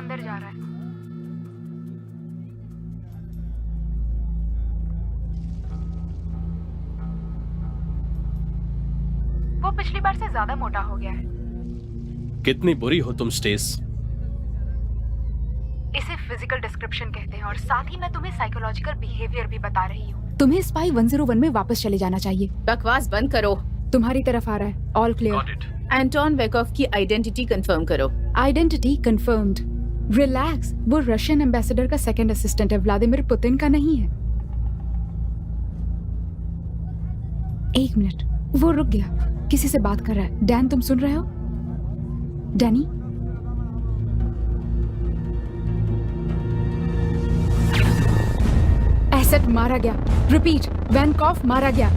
अंदर जा रहा है। वो पिछली बार से ज्यादा मोटा हो गया है। कितनी बुरी हो तुम स्टेस। इसे फिजिकल डिस्क्रिप्शन कहते हैं और साथ ही मैं तुम्हें साइकोलॉजिकल बिहेवियर भी बता रही हूँ। तुम्हें स्पाई 101 में वापस चले जाना चाहिए। बकवास बंद करो। तुम्हारी तरफ आ रहा है। All clear. एंटोन वेकॉफ की आइडेंटिटी कंफर्म करो। Identity confirmed. रिलैक्स, वो रशियन एम्बेसडर का सेकंड असिस्टेंट है, व्लादिमीर पुतिन का नहीं है। एक मिनट, वो रुक गया, किसी से बात कर रहा है। डैन, तुम सुन रहे हो? डैनी? एसेट मारा गया। रिपीट, वैनकॉफ मारा गया।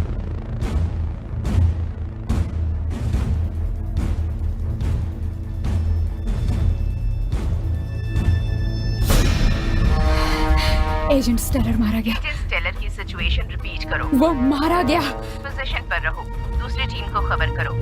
एजेंट स्टेलर मारा गया। एजेंट स्टेलर की सिचुएशन रिपीट करो। वो मारा गया। पोजीशन पर रहो, दूसरी टीम को खबर करो।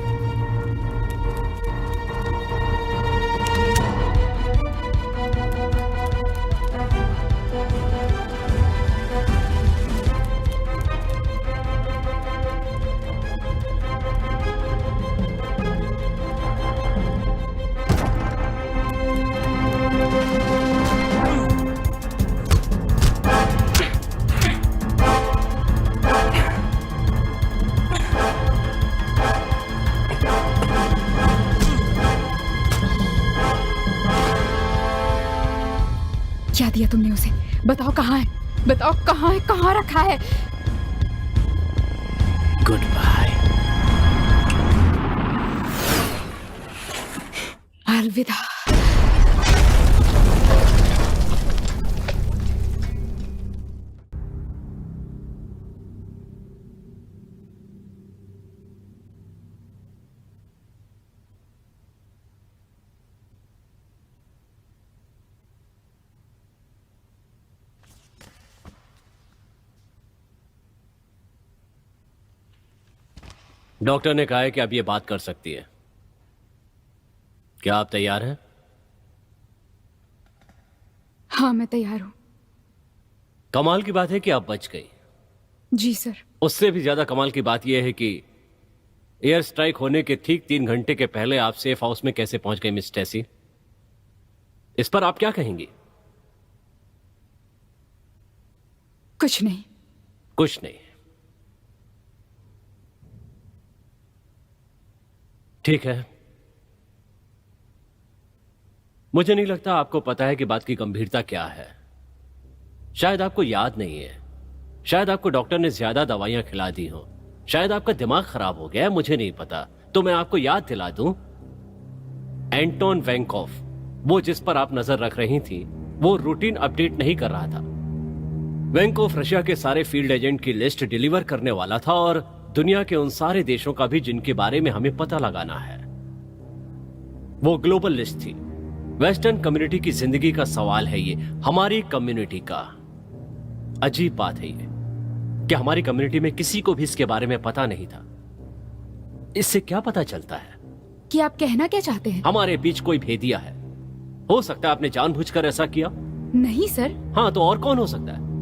क्या दिया तुमने उसे? बताओ कहाँ है? बताओ कहाँ है? कहाँ रखा है? Good bye. अलविदा। डॉक्टर ने कहा है कि आप ये बात कर सकती है। क्या आप तैयार हैं? हाँ, मैं तैयार हूँ। कमाल की बात है कि आप बच गई। जी सर। उससे भी ज्यादा कमाल की बात यह है कि एयर स्ट्राइक होने के ठीक 3 घंटे के पहले आप सेफ हाउस में कैसे पहुंच गई मिस स्टेसी? इस पर आप क्या कहेंगी? कुछ नहीं। कुछ नहीं। ठीक है, मुझे नहीं लगता आपको पता है कि बात की गंभीरता क्या है। शायद आपको याद नहीं है, शायद आपको डॉक्टर ने ज्यादा दवाइयां खिला दी हो, शायद आपका दिमाग खराब हो गया है, मुझे नहीं पता। तो मैं आपको याद दिला दूं, एंटोन वेंकॉफ, वो जिस पर आप नजर रख रही थी, वो रूटीन अपडेट नहीं कर रहा था। वेंकॉफ रशिया के सारे फील्ड एजेंट की लिस्ट डिलीवर करने वाला था और दुनिया के उन सारे देशों का भी जिनके बारे में हमें पता लगाना है। वो ग्लोबल लिस्ट थी। वेस्टर्न कम्युनिटी की जिंदगी का सवाल है ये, हमारी कम्युनिटी का। अजीब बात है ये कि हमारी कम्युनिटी में किसी को भी इसके बारे में पता नहीं था। इससे क्या पता चलता है कि आप कहना क्या चाहते हैं? हमारे बीच कोई भेदिया है। हो सकता है आपने जानबूझकर ऐसा किया। नहीं सर। हाँ, तो और कौन हो सकता है?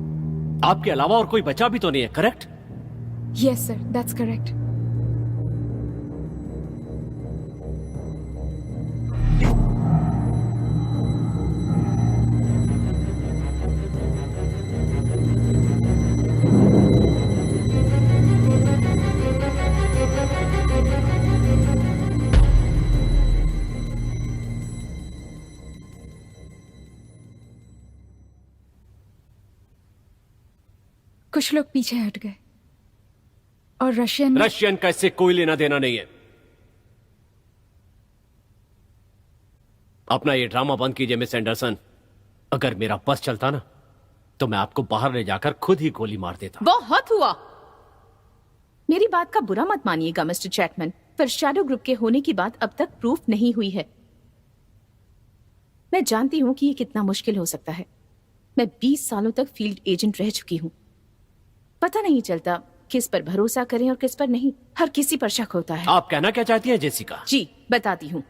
आपके अलावा और कोई बचा भी तो नहीं है, correct? Yes sir, that's correct. कुछ लोग पीछे हट गए और रशियन का इससे कोई लेना देना नहीं है। अपना ये ड्रामा बंद कीजिए मिस एंडरसन। अगर मेरा बस चलता ना तो मैं आपको बाहर ले जाकर खुद ही गोली मार देता। बहुत हुआ। मेरी बात का बुरा मत मानिएगा मिस्टर चैटमैन, पर शैडो ग्रुप के होने की बात अब तक प्रूफ नहीं हुई है। मैं जानती हूं कि ये कितना मुश्किल हो सकता है। मैं 20 सालों तक फील्ड एजेंट रह चुकी हूं। पता नहीं चलता किस पर भरोसा करें और किस पर नहीं। हर किसी पर शक होता है। आप कहना क्या चाहती हैं जेसिका? जी बताती हूँ।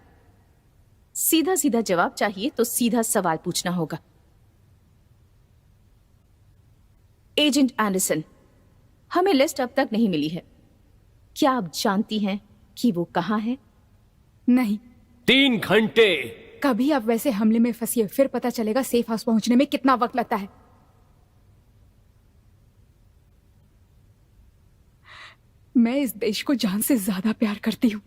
सीधा सीधा जवाब चाहिए तो सीधा सवाल पूछना होगा। एजेंट एंडरसन, हमें लिस्ट अब तक नहीं मिली है। क्या आप जानती हैं कि वो कहाँ है? नहीं। 3 घंटे। कभी आप वैसे हमले में फंसिए, फिर पता चलेगा सेफ हाउस पहुंचने में कितना वक्त लगता है। मैं इस देश को जान से ज्यादा प्यार करती हूं।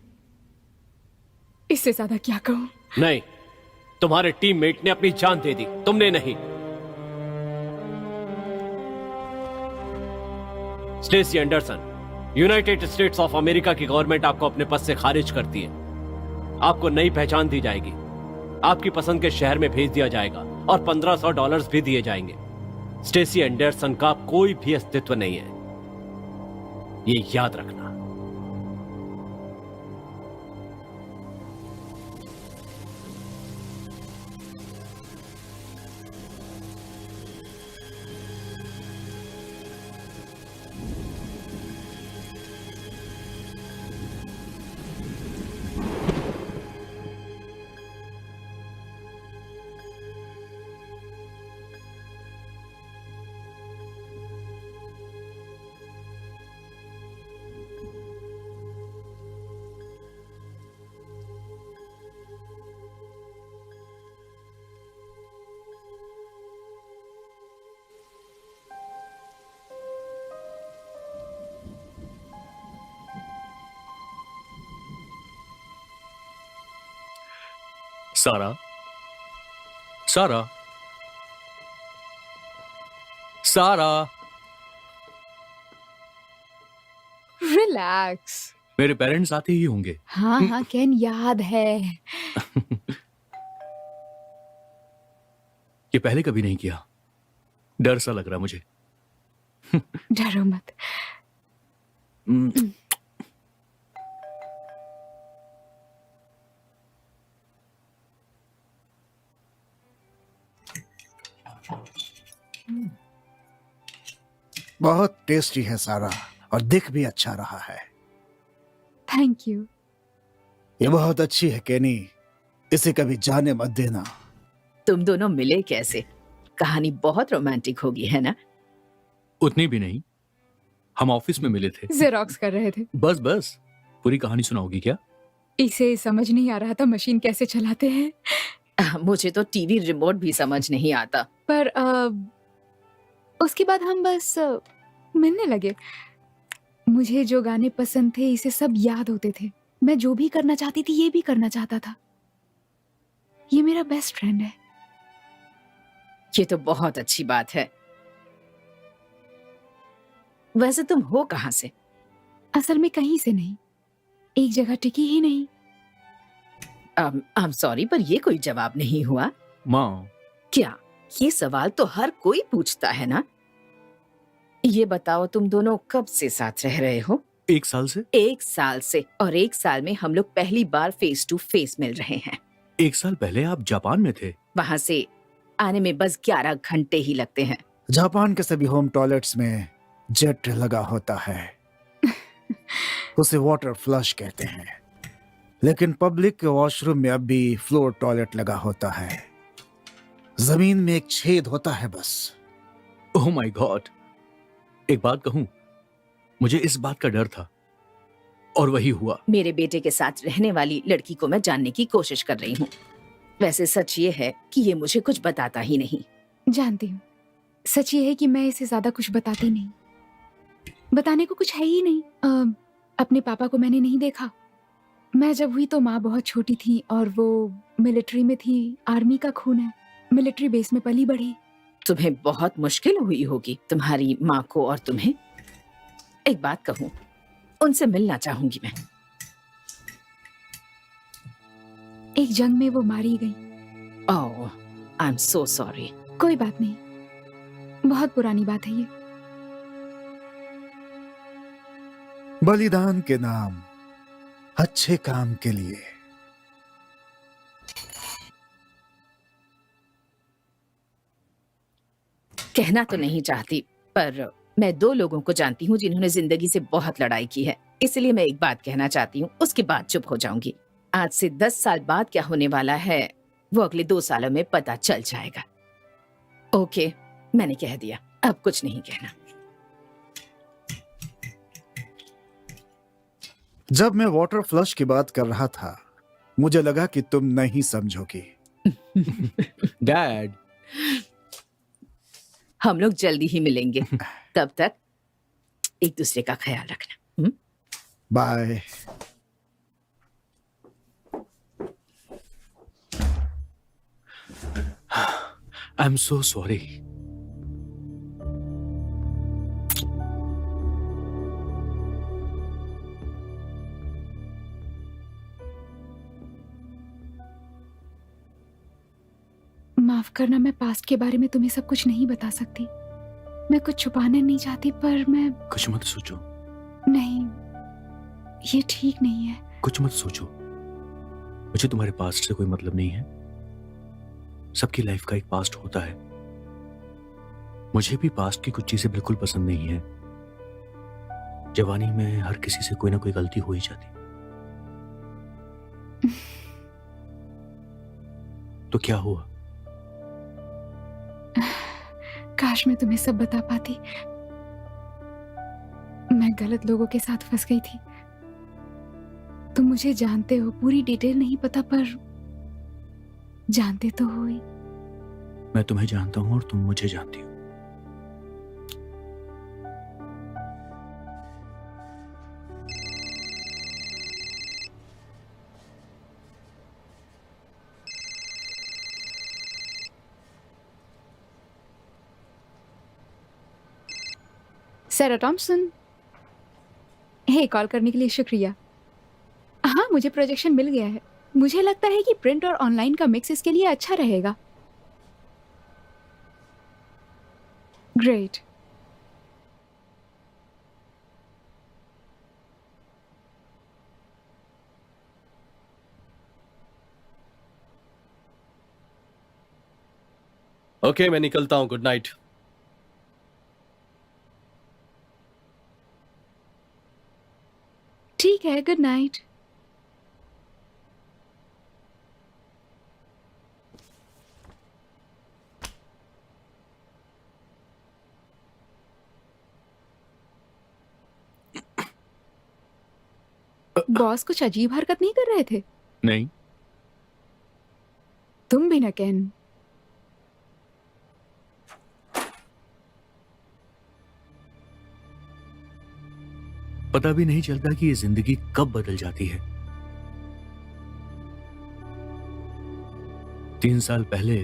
इससे ज्यादा क्या कहूं? नहीं, तुम्हारे टीममेट ने अपनी जान दे दी, तुमने नहीं। Stacy Anderson, United States of America की गवर्नमेंट आपको अपने पद से खारिज करती है। आपको नई पहचान दी जाएगी, आपकी पसंद के शहर में भेज दिया जाएगा और $1500 भी दिए जाएंगे। स्टेसी एंडरसन का कोई भी अस्तित्व नहीं है, ये याद रखना। सारा, सारा, सारा, रिलैक्स। मेरे पेरेंट्स आते ही होंगे। हाँ हाँ केन, याद है। ये पहले कभी नहीं किया, डर सा लग रहा मुझे। डरो मत। बहुत टेस्टी है सारा, और दिख भी अच्छा रहा है। Thank you. ये बहुत अच्छी है केनी, इसे कभी जाने मत देना। तुम दोनों मिले कैसे? कहानी बहुत रोमांटिक होगी, है ना? उतनी भी नहीं, हम ऑफिस में मिले थे। जेरोक्स कर रहे थे। बस बस, पूरी कहानी सुनाओगी क्या? इसे समझ नहीं आ रहा था मशीन कैसे चलाते हैं। मुझे तो टीवी रिमोट भी समझ नहीं आता। पर उसके बाद हम बस मिलने लगे। मुझे जो गाने पसंद थे इसे सब याद होते थे। मैं जो भी करना चाहती थी ये भी करना चाहता था। ये मेरा बेस्ट फ्रेंड है। ये तो बहुत अच्छी बात है। वैसे तुम हो कहाँ से? असल में कहीं से नहीं, एक जगह टिकी ही नहीं। आई एम सॉरी, पर ये कोई जवाब नहीं हुआ। माँ, क्या? ये सवाल तो हर कोई पूछता है ना। ये बताओ, तुम दोनों कब से साथ रह रहे हो? 1 साल से। 1 साल से, और 1 साल में हम लोग पहली बार फेस टू फेस मिल रहे हैं। 1 साल पहले आप जापान में थे। वहां से आने में बस 11 घंटे ही लगते हैं। जापान के सभी होम टॉयलेट्स में जेट लगा होता है। उसे वाटर फ्लश कहते हैं, लेकिन पब्लिक के वॉशरूम में अब भी फ्लोर टॉयलेट लगा होता है। जमीन में एक छेद होता है बस। ओह माय गॉड, एक बात कहूं, मुझे इस बात का डर था और वही हुआ। मेरे बेटे के साथ रहने वाली लड़की को मैं जानने की कोशिश कर रही हूँ। वैसे सच ये है कि ये मुझे कुछ बताता ही नहीं। जानती हूँ, सच ये है कि मैं इसे ज्यादा कुछ बताती नहीं। बताने को कुछ है ही नहीं। अपने पापा को मैंने नहीं देखा। मैं जब हुई तो माँ बहुत छोटी थी और वो मिलिट्री में थी। आर्मी का खून है, मिलिट्री बेस में पली बढ़ी। तुम्हें बहुत मुश्किल हुई होगी तुम्हारी माँ को और तुम्हें। एक बात कहूँ, उनसे मिलना चाहूंगी मैं। एक जंग में वो मारी गई। ओह, आई एम सो सॉरी। कोई बात नहीं, बहुत पुरानी बात है ये। बलिदान के नाम, अच्छे काम के लिए। कहना तो नहीं चाहती, पर मैं 2 लोगों को जानती हूँ जिन्होंने जिंदगी से बहुत लड़ाई की है। इसलिए मैं एक बात कहना चाहती हूँ, उसके बाद चुप हो जाऊंगी। आज से 10 साल बाद क्या होने वाला है वो अगले 2 सालों में पता चल जाएगा। ओके, मैंने कह दिया, अब कुछ नहीं कहना। जब मैं वाटर फ्लश की बात कर रहा था मुझे लगा कि तुम नहीं समझोगी। डैड, हम लोग जल्दी ही मिलेंगे, तब तक एक दूसरे का ख्याल रखना। Bye. I am so sorry. माफ करना, मैं पास्ट के बारे में तुम्हें सब कुछ नहीं बता सकती। मैं कुछ छुपाना नहीं चाहती, पर मैं कुछ मत सोचो, नहीं, ये ठीक नहीं है। कुछ मत सोचो। मुझे तुम्हारे पास्ट से कोई मतलब नहीं है। सबकी लाइफ का एक पास्ट होता है। मुझे भी पास्ट की कुछ चीजें बिल्कुल पसंद नहीं है। जवानी में हर किसी से कोई ना कोई गलती हो ही जाती। तो क्या हुआ? काश मैं तुम्हें सब बता पाती। मैं गलत लोगों के साथ फंस गई थी। तुम मुझे जानते हो, पूरी डिटेल नहीं पता पर जानते तो हो ही। मैं तुम्हें जानता हूं और तुम मुझे जानती हो। सैरा टॉम्सन, हे, कॉल करने के लिए शुक्रिया। हाँ, मुझे प्रोजेक्शन मिल गया है। मुझे लगता है कि प्रिंट और ऑनलाइन का मिक्स इसके लिए अच्छा रहेगा। ग्रेट। ओके, मैं निकलता हूं। Good night. ठीक है, गुड नाइट। बॉस कुछ अजीब हरकत नहीं कर रहे थे? नहीं। तुम भी ना, केन। पता भी नहीं चलता कि ये जिंदगी कब बदल जाती है। 3 साल पहले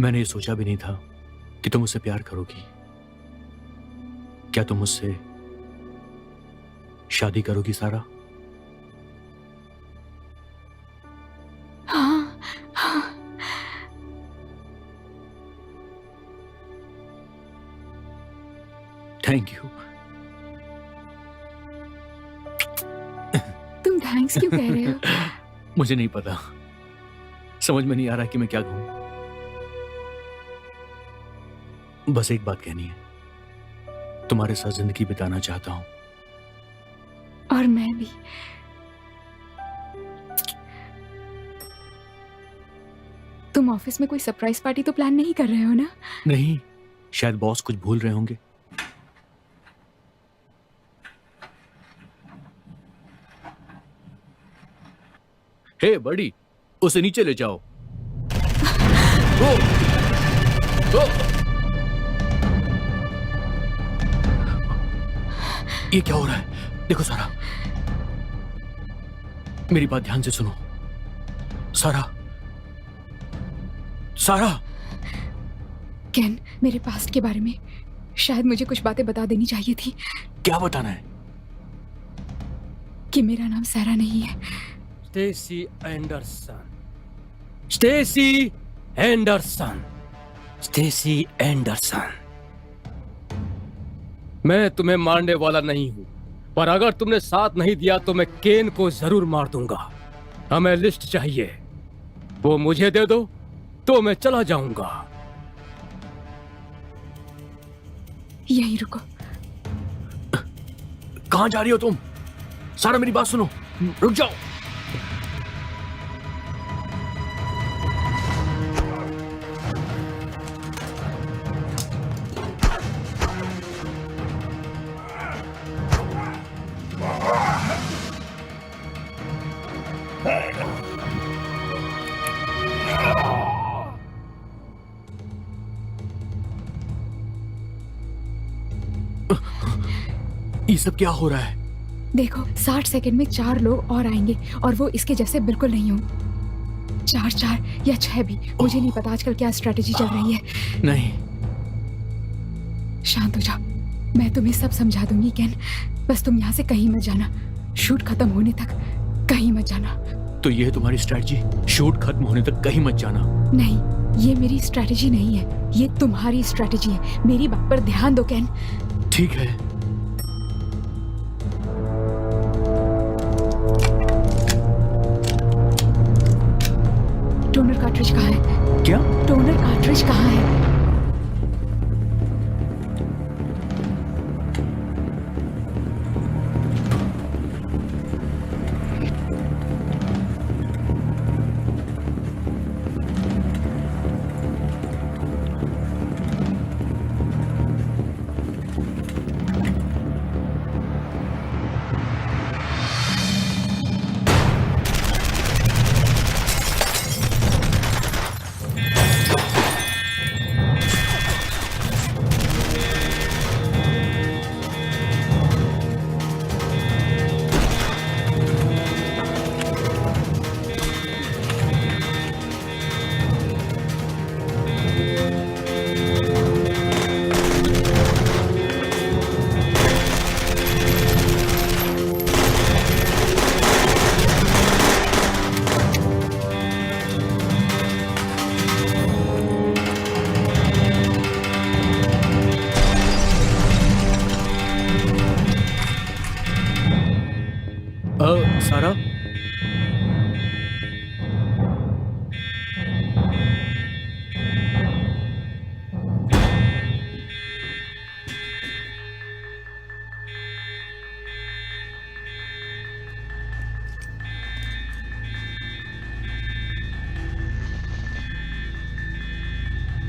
मैंने ये सोचा भी नहीं था कि तुम मुझसे प्यार करोगी। क्या तुम मुझसे शादी करोगी सारा? हाँ, हाँ। Thank you. तुम थैंक्स क्यों कह रहे हो? मुझे नहीं पता, समझ में नहीं आ रहा कि मैं क्या कहूं। बस एक बात कहनी है, तुम्हारे साथ जिंदगी बिताना चाहता हूं। और मैं भी। तुम ऑफिस में कोई सरप्राइज पार्टी तो प्लान नहीं कर रहे हो ना? नहीं, शायद बॉस कुछ भूल रहे होंगे। हे बड़ी, उसे नीचे ले जाओ। ओ! ओ! ये क्या हो रहा है? देखो सारा, मेरी बात ध्यान से सुनो। सारा, सारा। केन, मेरे पास्ट के बारे में शायद मुझे कुछ बातें बता देनी चाहिए थी। क्या बताना है? कि मेरा नाम सैरा नहीं है। Stacy Anderson, Stacy Anderson, Stacy Anderson. मैं तुम्हें मारने वाला नहीं हूं, पर अगर तुमने साथ नहीं दिया तो मैं केन को जरूर मार दूंगा। हमें लिस्ट चाहिए, वो मुझे दे दो तो मैं चला जाऊंगा। यहीं रुको। कहां जा रही हो तुम? सारा, मेरी बात सुनो, रुक जाओ। ये सब क्या हो रहा है? देखो 60 सेकंड में 4 लोग और आएंगे और वो इसके जैसे बिल्कुल नहीं हों। 4 या 6 भी, मुझे नहीं पता आजकल क्या स्ट्रेटेजी चल रही है। नहीं, शांत हो जाओ, मैं तुम्हें सब समझा दूंगी केन। बस तुम यहाँ से कहीं मत जाना, शूट खत्म होने तक कहीं मत जाना। तो ये है तुम्हारी स्ट्रेटजी, शूट खत्म होने तक कहीं मत जाना? नहीं, ये मेरी स्ट्रेटेजी नहीं है, ये तुम्हारी स्ट्रेटेजी है। मेरी बात पर ध्यान दो केन। ठीक है। टोनर कार्ट्रिज कहाँ है? क्या? टोनर कार्ट्रिज कहाँ है? सारा,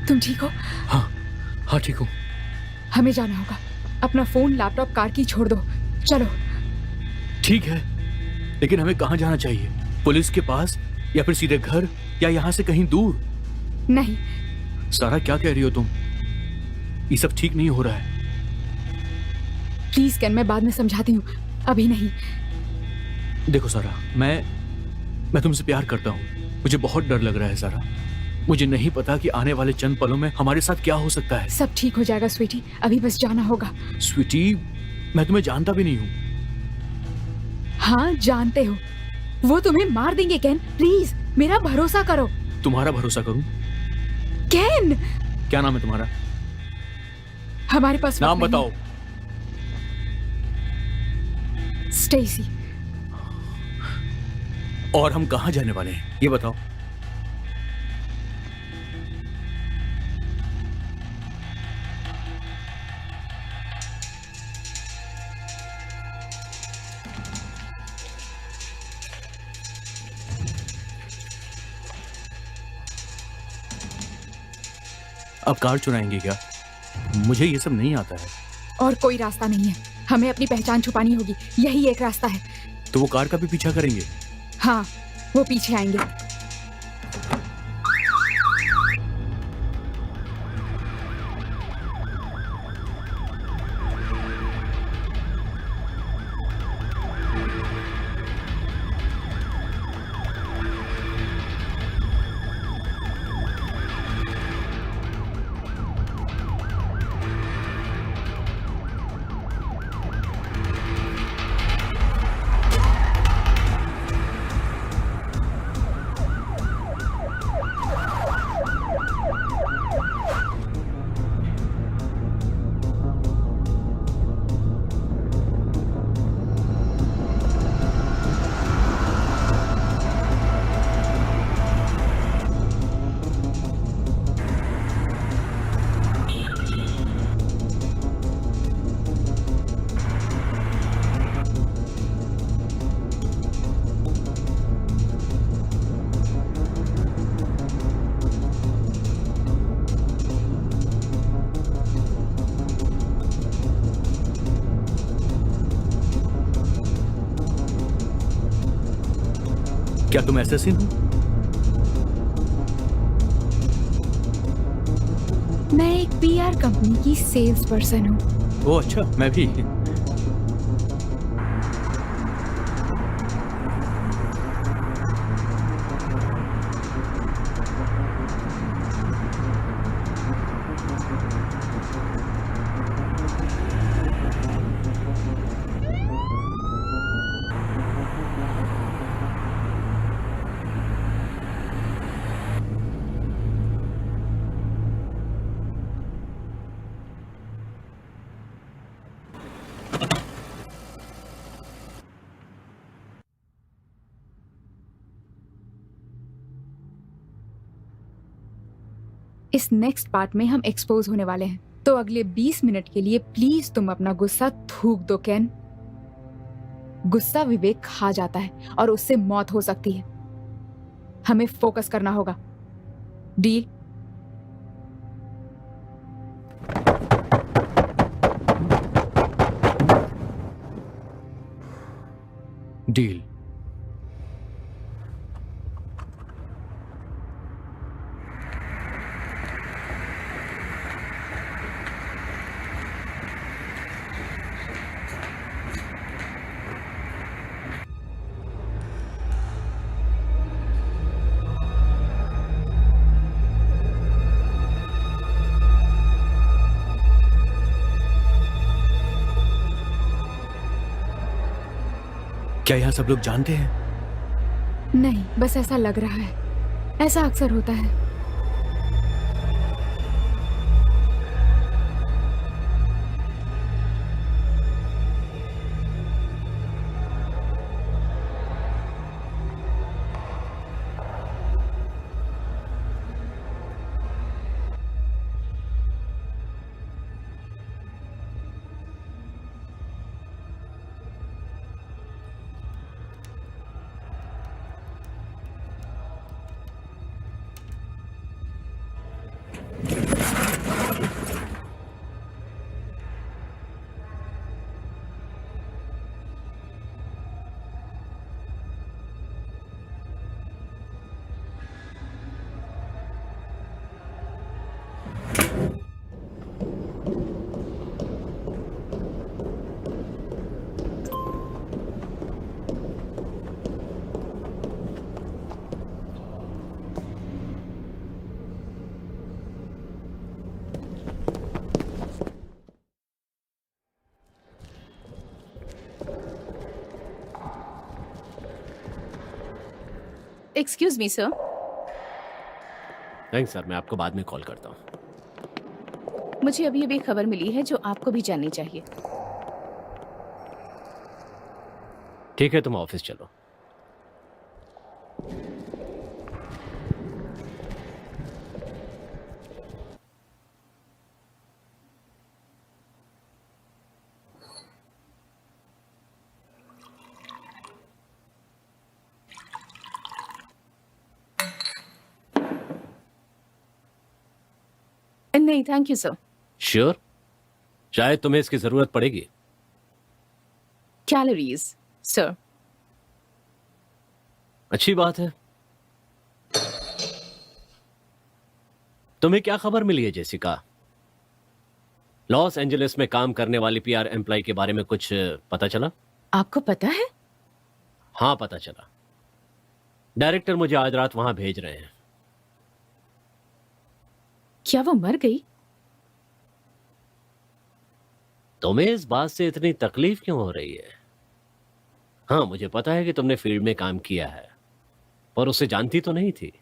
तुम ठीक हो? हाँ हाँ ठीक हूँ। हमें जाना होगा। अपना फोन, लैपटॉप, कार की छोड़ दो, चलो। ठीक है, लेकिन हमें कहाँ जाना चाहिए? पुलिस के पास या फिर सीधे घर या यहाँ से कहीं दूर? नहीं। सारा क्या कह रही हो तुम? ये सब ठीक नहीं हो रहा है। प्लीज कैन, मैं बाद में समझाती हूँ, अभी नहीं। देखो सारा, मैं तुमसे प्यार करता हूँ। मुझे बहुत डर लग रहा है सारा। मुझे नहीं पता कि आने वाले चंद पलों में हमारे साथ क्या हो सकता है। सब ठीक हो जाएगा स्वीटी, अभी बस जाना होगा। स्वीटी, मैं तुम्हें जानता भी नहीं हूँ। हाँ जानते हो, वो तुम्हें मार देंगे कैन, प्लीज मेरा भरोसा करो। तुम्हारा भरोसा करूं? कैन, क्या नाम है तुम्हारा? हमारे पास नाम बताओ। स्टेसी। और हम कहाँ जाने वाले हैं ये बताओ। अब कार चुराएंगे क्या? मुझे ये सब नहीं आता है। और कोई रास्ता नहीं है, हमें अपनी पहचान छुपानी होगी, यही एक रास्ता है। तो वो कार का भी पीछा करेंगे? हाँ, वो पीछे आएंगे। क्या तुम एसेसिन हो? मैं एक पीआर कंपनी की सेल्स पर्सन हूँ। ओह अच्छा, मैं भी। इस नेक्स्ट पार्ट में हम एक्सपोज होने वाले हैं, तो अगले 20 मिनट के लिए प्लीज तुम अपना गुस्सा थूक दो कैन। गुस्सा विवेक खा जाता है और उससे मौत हो सकती है। हमें फोकस करना होगा। डील? डील। क्या यहां सब लोग जानते हैं? नहीं, बस ऐसा लग रहा है। ऐसा अक्सर होता है। Excuse me sir. Thanks sir, मैं आपको बाद में कॉल करता हूँ। मुझे अभी अभी खबर मिली है जो आपको भी जाननी चाहिए। ठीक है, तुम ऑफिस चलो। नहीं थैंक यू सर। श्योर? शायद तुम्हें इसकी जरूरत पड़ेगी। Calories sir. अच्छी बात है। तुम्हें क्या खबर मिली है जेसिका? लॉस एंजलिस में काम करने वाली पीआर एम्प्लॉय के बारे में कुछ पता चला? आपको पता है? हाँ, पता चला। डायरेक्टर मुझे आज रात वहां भेज रहे हैं। क्या वो मर गई? तुम्हें इस बात से इतनी तकलीफ क्यों हो रही है? हाँ, मुझे पता है कि तुमने फील्ड में काम किया है, पर उसे जानती तो नहीं थी,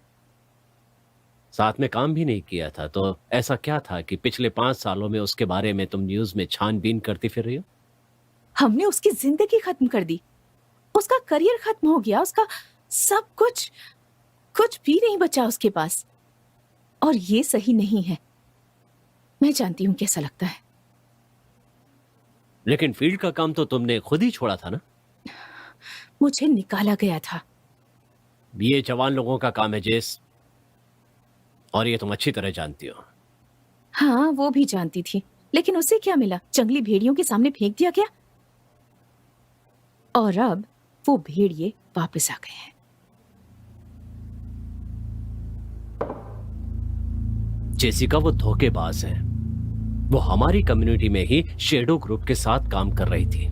साथ में काम भी नहीं किया था। तो ऐसा क्या था कि पिछले 5 सालों में उसके बारे में तुम न्यूज में छानबीन करती फिर रही हो? हमने उसकी जिंदगी खत्म कर दी, उसका करियर खत्म हो गया, उसका सब कुछ, कुछ भी नहीं बचा उसके पास। और ये सही नहीं है। मैं जानती हूं कैसा लगता है। लेकिन फील्ड का काम तो तुमने खुद ही छोड़ा था ना? मुझे निकाला गया था। ये जवान लोगों का काम है जेस, और ये तुम अच्छी तरह जानती हो। हाँ, वो भी जानती थी, लेकिन उसे क्या मिला? जंगली भेड़ियों के सामने फेंक दिया गया। और अब वो भेड़िए वापस आ गए हैं। जेसिका वो धोखेबाज है। वो हमारी कम्युनिटी में ही शेडो ग्रुप के साथ काम कर रही थी।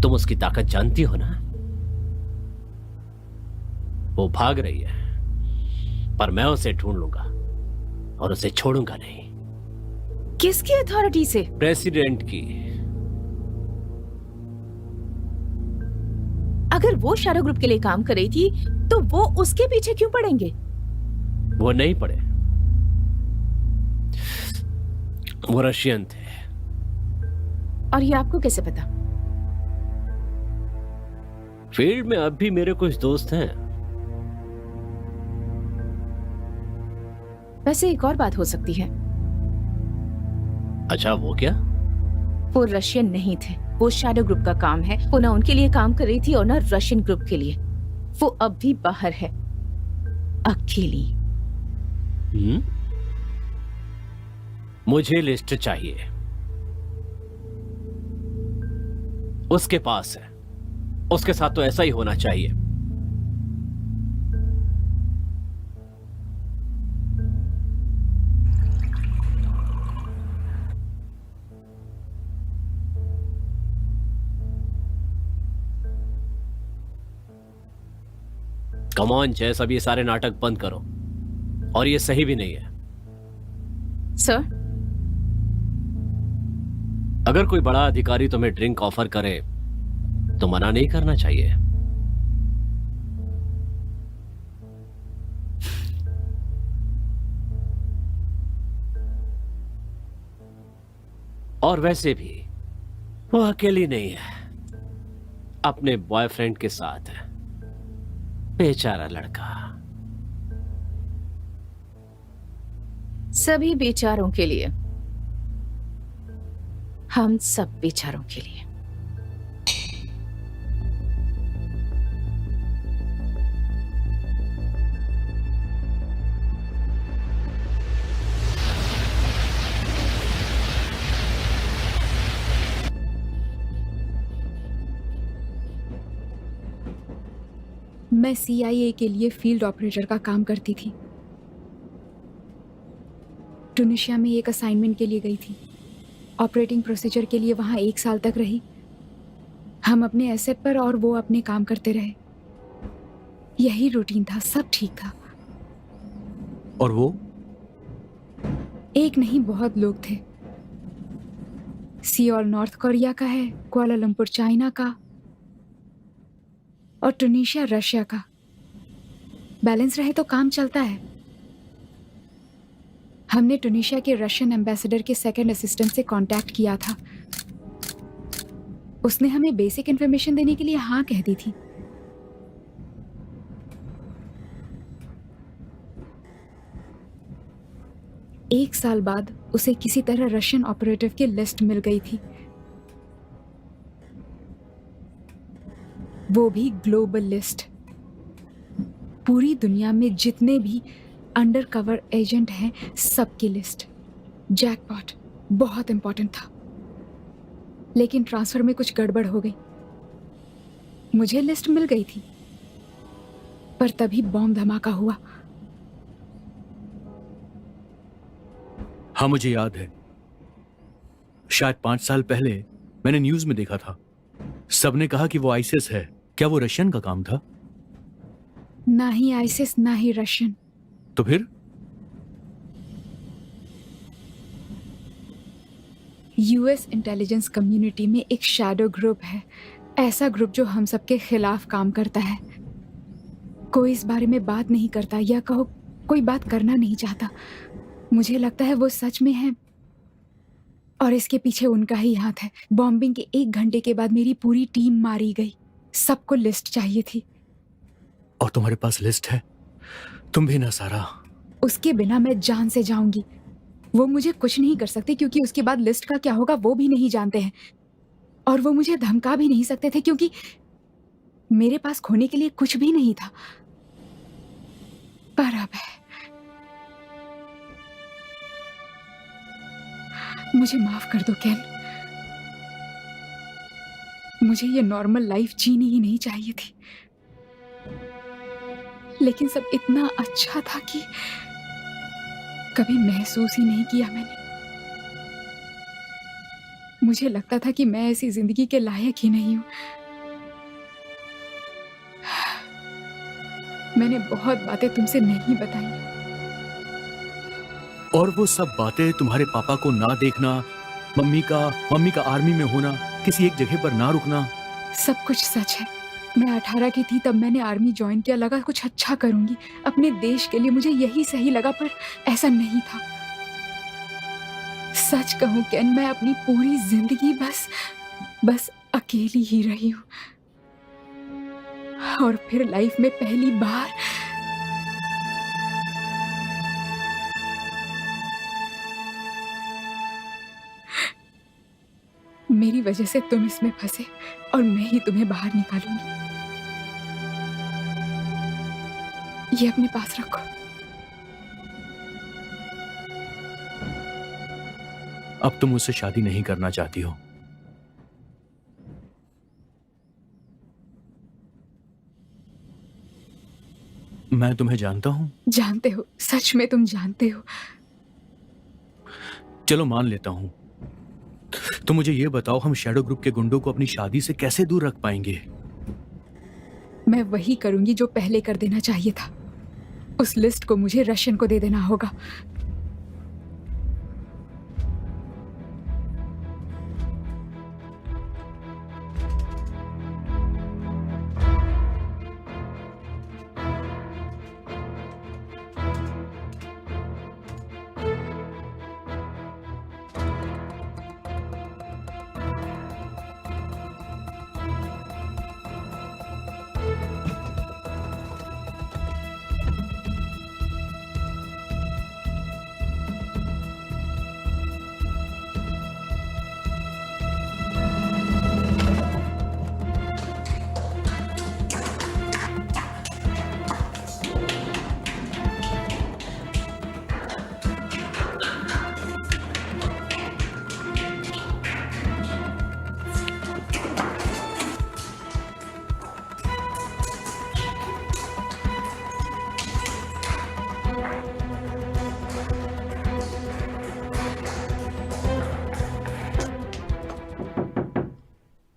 तुम उसकी ताकत जानती हो ना? वो भाग रही है, पर मैं उसे ढूंढ लूंगा और उसे छोड़ूंगा नहीं। किसकी अथॉरिटी से? प्रेसिडेंट की। अगर वो शैडो ग्रुप के लिए काम कर रही थी तो वो उसके पीछे क्यों पड़ेंगे? वो नहीं पड़े, वो रशियन थे। और ये आपको कैसे पता? फील्ड में अब भी मेरे कुछ दोस्त हैं। वैसे एक और बात हो सकती है। अच्छा, वो क्या? वो रशियन नहीं थे। वो शैडो ग्रुप का काम है। वो ना उनके लिए काम कर रही थी और ना रशियन ग्रुप के लिए। वो अब भी बाहर है, अकेली। मुझे लिस्ट चाहिए। उसके पास है, उसके साथ तो ऐसा ही होना चाहिए। कम ऑन जैस, अब ये सारे नाटक बंद करो। और ये सही भी नहीं है। सर, अगर कोई बड़ा अधिकारी तुम्हें ड्रिंक ऑफर करे तो मना नहीं करना चाहिए। और वैसे भी वो अकेली नहीं है, अपने बॉयफ्रेंड के साथ है। बेचारा लड़का। सभी बेचारों के लिए, हम सब बेचारों के लिए। मैं CIA के लिए फील्ड ऑपरेटर का काम करती थी। ट्यूनिशिया में एक असाइनमेंट के लिए गई थी। ऑपरेटिंग प्रोसीजर के लिए वहां 1 साल तक रही। हम अपने एसेट पर और वो अपने काम करते रहे। यही रूटीन था, सब ठीक था। और वो? एक नहीं, बहुत लोग थे। सियोल नॉर्थ कोरिया का है, कुआलालंपुर चाइना का और ट्यूनिशिया रशिया का। बैलेंस रहे तो काम चलता है। हमने ट्यूनिशिया के रशियन एम्बेसडर के सेकंड असिस्टेंट से कांटेक्ट किया था। उसने हमें बेसिक इंफॉर्मेशन देने के लिए हाँ कह दी थी। एक साल बाद उसे किसी तरह रशियन ऑपरेटिव की लिस्ट मिल गई थी, वो भी ग्लोबल लिस्ट। पूरी दुनिया में जितने भी अंडर कवर एजेंट हैं, सबकी लिस्ट। जैकपॉट, बहुत इंपॉर्टेंट था। लेकिन ट्रांसफर में कुछ गड़बड़ हो गई। मुझे लिस्ट मिल गई थी, पर तभी बॉम्ब धमाका हुआ। हाँ, मुझे याद है। शायद 5 साल पहले मैंने न्यूज में देखा था। सबने कहा कि वो आईसिस है। क्या वो रशियन का काम था? ना ही आईसिस, ना ही रशियन। तो फिर? यूएस इंटेलिजेंस कम्युनिटी में एक शैडो ग्रुप है, ऐसा ग्रुप जो हम सबके खिलाफ काम करता है। कोई इस बारे में बात नहीं करता, या कहो कोई बात करना नहीं चाहता। मुझे लगता है वो सच में है और इसके पीछे उनका ही हाथ है। बॉम्बिंग के 1 घंटे के बाद मेरी पूरी टीम मारी गई। सबको लिस्ट चाहिए थी। और तुम्हारे पास लिस्ट है? तुम भी ना सारा। उसके बिना मैं जान से जाऊंगी। वो मुझे कुछ नहीं कर सकते क्योंकि उसके बाद लिस्ट का क्या होगा वो भी नहीं जानते हैं। और वो मुझे धमका भी नहीं सकते थे क्योंकि मेरे पास खोने के लिए कुछ भी नहीं था। पर अब है। मुझे माफ कर दो केन। मुझे ये नॉर्मल लाइफ जीनी ही नहीं चाहिए थी, लेकिन सब इतना अच्छा था कि कभी महसूस ही नहीं किया मैंने। मुझे लगता था कि मैं ऐसी जिंदगी के लायक ही नहीं हूं। मैंने बहुत बातें तुमसे नहीं बताई। और वो सब बातें, तुम्हारे पापा को ना देखना, मम्मी का आर्मी में होना, किसी एक जगह पर ना रुकना, सब कुछ सच है। मैं 18 की थी तब मैंने आर्मी ज्वाइन किया। लगा कुछ अच्छा करूंगी अपने देश के लिए, मुझे यही सही लगा, पर ऐसा नहीं था। सच कहूं केन, मैं अपनी पूरी जिंदगी बस अकेली ही रही हूं। और फिर लाइफ में पहली बार मेरी वजह से तुम इसमें फंसे और मैं ही तुम्हें बाहर निकालूंगी। ये अपने पास रखो। अब तुम मुझसे शादी नहीं करना चाहती हो। मैं तुम्हें जानता हूं। जानते हो, सच में तुम जानते हो। चलो मान लेता हूं। तो मुझे ये बताओ, हम शैडो ग्रुप के गुंडों को अपनी शादी से कैसे दूर रख पाएंगे? मैं वही करूंगी जो पहले कर देना चाहिए था। उस लिस्ट को मुझे रशियन को दे देना होगा।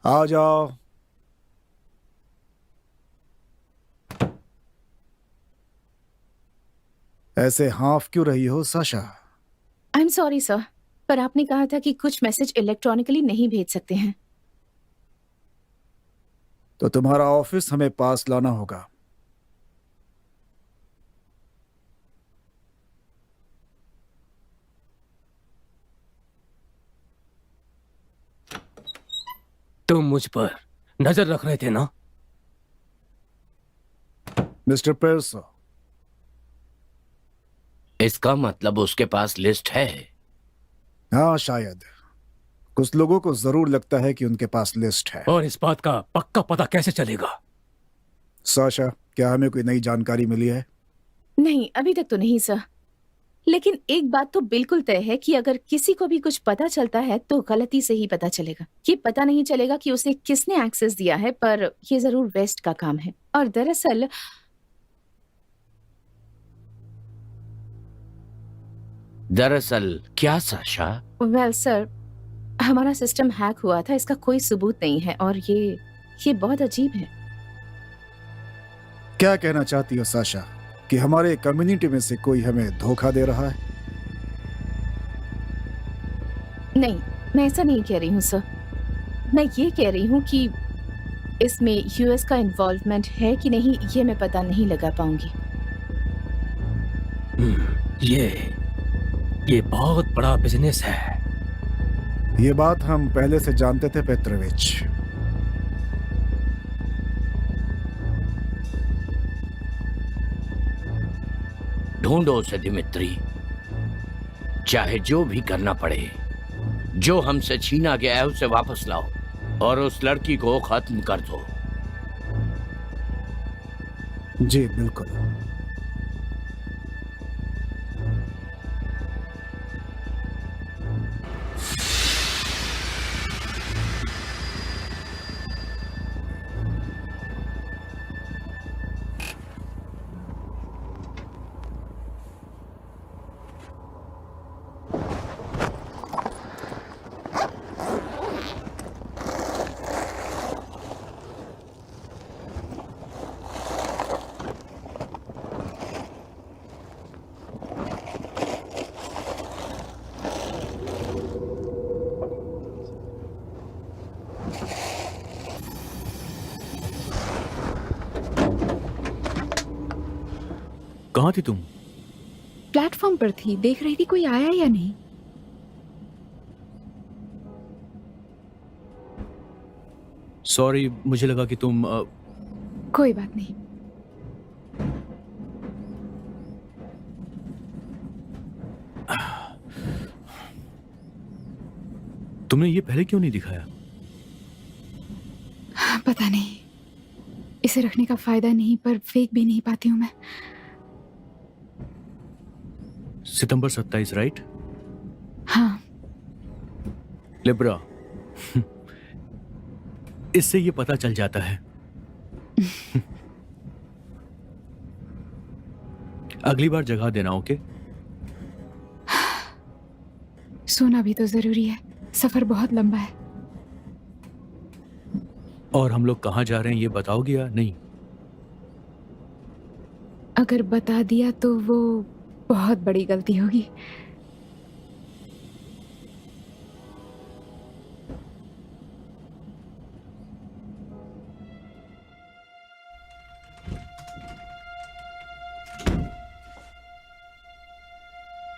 आ जाओ। ऐसे हाफ क्यों रही हो Sasha? I am sorry sir, पर आपने कहा था कि कुछ मैसेज इलेक्ट्रॉनिकली नहीं भेज सकते हैं। तो तुम्हारा ऑफिस हमें पास लाना होगा। तुम मुझ पर नजर रख रहे थे ना? मिस्टर पेर्सो, इसका मतलब उसके पास लिस्ट है। हाँ शायद। कुछ लोगों को जरूर लगता है कि उनके पास लिस्ट है। और इस बात का पक्का पता कैसे चलेगा? साशा, क्या हमें कोई नई जानकारी मिली है? नहीं, अभी तक तो नहीं सर। लेकिन एक बात तो बिल्कुल तय है कि अगर किसी को भी कुछ पता चलता है तो गलती से ही पता चलेगा। ये पता नहीं चलेगा कि उसे किसने एक्सेस दिया है, पर ये जरूर वेस्ट का काम है। और दरअसल क्या साशा? वेल सर, हमारा सिस्टम हैक हुआ था, इसका कोई सबूत नहीं है और ये बहुत अजीब है। क्या कहना चाहती हो साशा, कि हमारे कम्युनिटी में से कोई हमें धोखा दे रहा है? नहीं, मैं ऐसा नहीं कह रही हूँ सर। मैं ये कह रही हूँ कि इसमें यूएस का इन्वॉल्वमेंट है कि नहीं, ये मैं पता नहीं लगा पाऊंगी। ये बहुत बड़ा बिजनेस है। ये बात हम पहले से जानते थे पेट्रोविच। ढूंढो उसे दिमित्री, चाहे जो भी करना पड़े। जो हमसे छीना गया है उसे वापस लाओ और उस लड़की को खत्म कर दो। जी बिल्कुल। कहाँ थी तुम? प्लेटफॉर्म पर थी, देख रही थी कोई आया या नहीं। सॉरी, मुझे लगा कि तुम कोई बात नहीं। तुमने ये पहले क्यों नहीं दिखाया? पता नहीं, इसे रखने का फायदा नहीं, पर फेंक भी नहीं पाती हूँ मैं। सितंबर 27, राइट? हाँ, लिब्रा। इससे ये पता चल जाता है। अगली बार जगह देना, ओके? सोना भी तो जरूरी है, सफर बहुत लंबा है। और हम लोग कहाँ जा रहे हैं ये बताओगे या नहीं? अगर बता दिया तो वो बहुत बड़ी गलती होगी।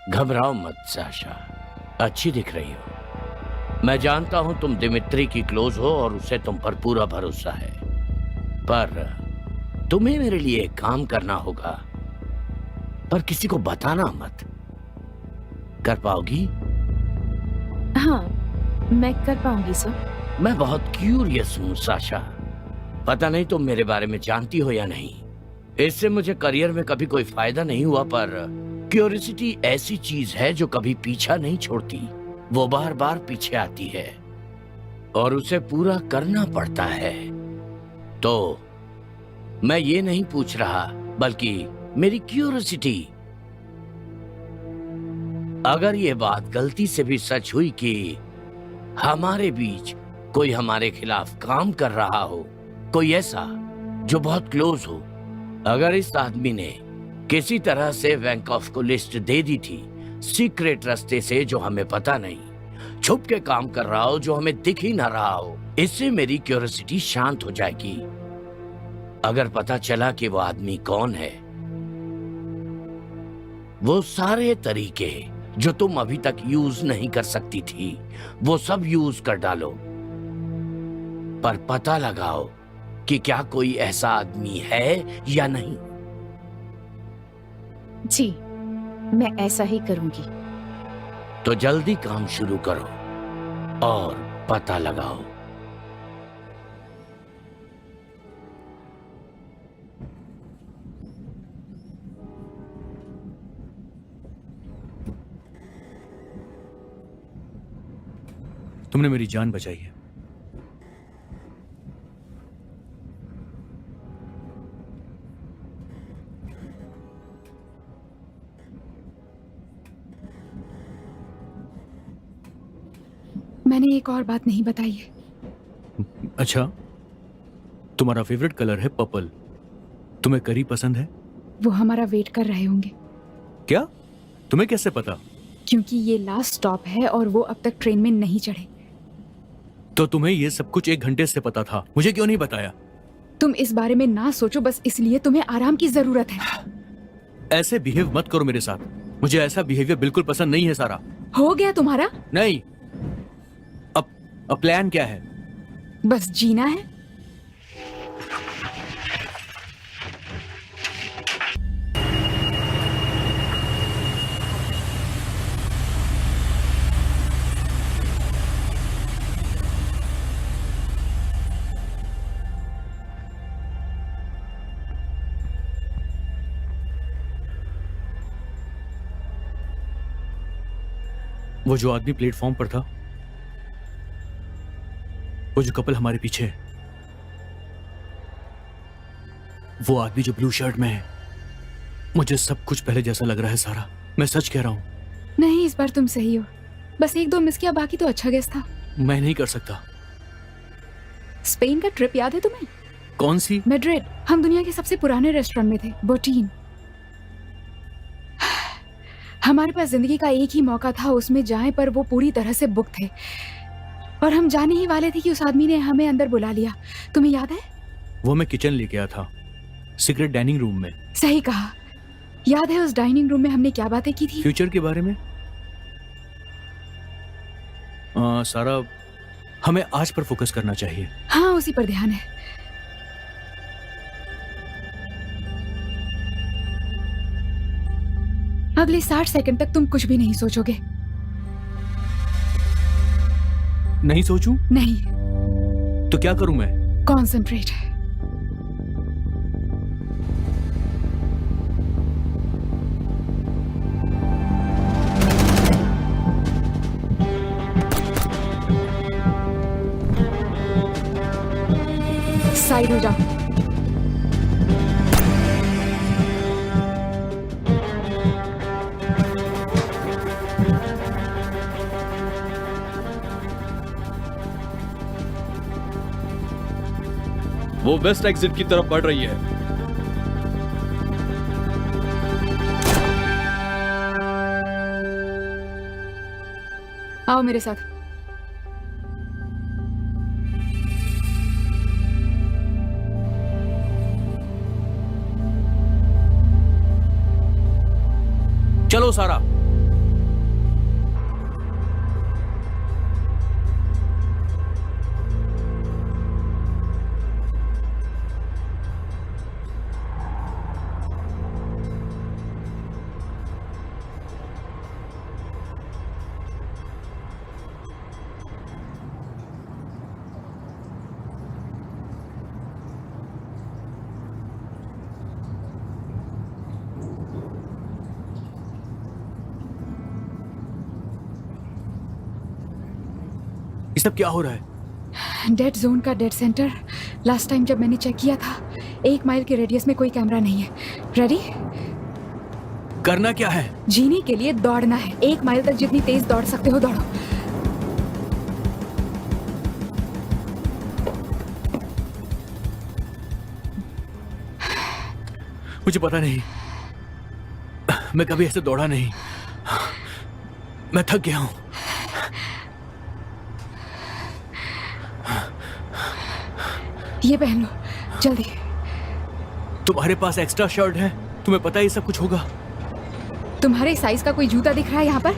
घबराओ मत साशा, अच्छी दिख रही हो। मैं जानता हूं तुम दिमित्री की क्लोज हो और उसे तुम पर पूरा भरोसा है, पर तुम्हें मेरे लिए एक काम करना होगा, पर किसी को बताना मत। कर पाओगी? हाँ, मैं कर पाऊंगी सर। मैं बहुत क्यूरियस हूं साशा। पता नहीं तुम मेरे बारे में जानती हो या नहीं। इससे मुझे करियर में कभी कोई फायदा नहीं हुआ, पर क्यूरियोसिटी ऐसी चीज है जो कभी पीछा नहीं छोड़ती। वो बार बार पीछे आती है और उसे पूरा करना पड़ता है। तो मैं ये नहीं पूछ रहा, बल्कि मेरी क्यूरियोसिटी, अगर ये बात गलती से भी सच हुई कि हमारे बीच कोई हमारे खिलाफ काम कर रहा हो, कोई ऐसा जो बहुत क्लोज हो, अगर इस आदमी ने किसी तरह से वैंकॉफ को लिस्ट दे दी थी, सीक्रेट रास्ते से जो हमें पता नहीं, छुप के काम कर रहा हो जो हमें दिख ही ना रहा हो, इससे मेरी क्यूरियोसिटी शांत हो जाएगी। अगर पता चला कि वो आदमी कौन है, वो सारे तरीके जो तुम अभी तक यूज नहीं कर सकती थी, वो सब यूज कर डालो, पर पता लगाओ कि क्या कोई ऐसा आदमी है या नहीं। जी, मैं ऐसा ही करूंगी। तो जल्दी काम शुरू करो और पता लगाओ। तुमने मेरी जान बचाई है। मैंने एक और बात नहीं बताई है। अच्छा, तुम्हारा फेवरेट कलर है पर्पल। तुम्हें करी पसंद है? वो हमारा वेट कर रहे होंगे। क्या? तुम्हें कैसे पता? क्योंकि ये लास्ट स्टॉप है और वो अब तक ट्रेन में नहीं चढ़े। तो तुम्हें ये सब कुछ 1 घंटे से पता था, मुझे क्यों नहीं बताया? तुम इस बारे में ना सोचो, बस इसलिए तुम्हें आराम की जरूरत है। ऐसे बिहेव मत करो मेरे साथ। मुझे ऐसा बिहेवियर बिल्कुल पसंद नहीं है सारा। हो गया तुम्हारा? नहीं। अब प्लान क्या है? बस जीना है। वो जो आदमी प्लेटफॉर्म पर था, वो जो कपल हमारे पीछे है, वो आदमी जो ब्लू शर्ट में है, मुझे सब कुछ पहले जैसा लग रहा है सारा। मैं सच कह रहा हूं। नहीं, इस बार तुम सही हो। बस 1-2 मिस किया, बाकी तो अच्छा गेस था। मैं नहीं कर सकता। स्पेन का ट्रिप याद है तुम्हें? कौन सी? मैड्रिड। हम दुनिया के सबसे पुराने रेस्टोरेंट में थे, बोटीन। हमारे पास जिंदगी का एक ही मौका था उसमें जाएं, पर वो पूरी तरह से बुक थे और हम जाने ही वाले थे कि उस आदमी ने हमें अंदर बुला लिया। तुम्हें याद है? वो मैं किचन लेके आया था, सीक्रेट डाइनिंग रूम में। सही कहा। याद है उस डाइनिंग रूम में हमने क्या बातें की थी? फ्यूचर के बारे में? सारा, हमें आज पर फोकस करना चाहिए। हाँ, उसी पर ध्यान है। अगले 60 सेकंड तक तुम कुछ भी नहीं सोचोगे। नहीं सोचूं? नहीं, तो क्या करूं मैं? कॉन्सेंट्रेट। साइड हो जाओ। वो वेस्ट एग्जिट की तरफ बढ़ रही है। आओ मेरे साथ। चलो सारा। ये सब क्या हो रहा है? डेड जोन का डेड सेंटर। लास्ट टाइम जब मैंने चेक किया था, 1 माइल के रेडियस में कोई कैमरा नहीं है। रेडी? करना क्या है? जीने के लिए दौड़ना है। 1 माइल तक जितनी तेज दौड़ सकते हो दौड़ो। मुझे पता नहीं, मैं कभी ऐसे दौड़ा नहीं। मैं थक गया हूं। ये पहन लो जल्दी। तुम्हारे पास एक्स्ट्रा शर्ट है? तुम्हें पता है ये सब कुछ होगा? तुम्हारे साइज का कोई जूता दिख रहा है यहाँ पर?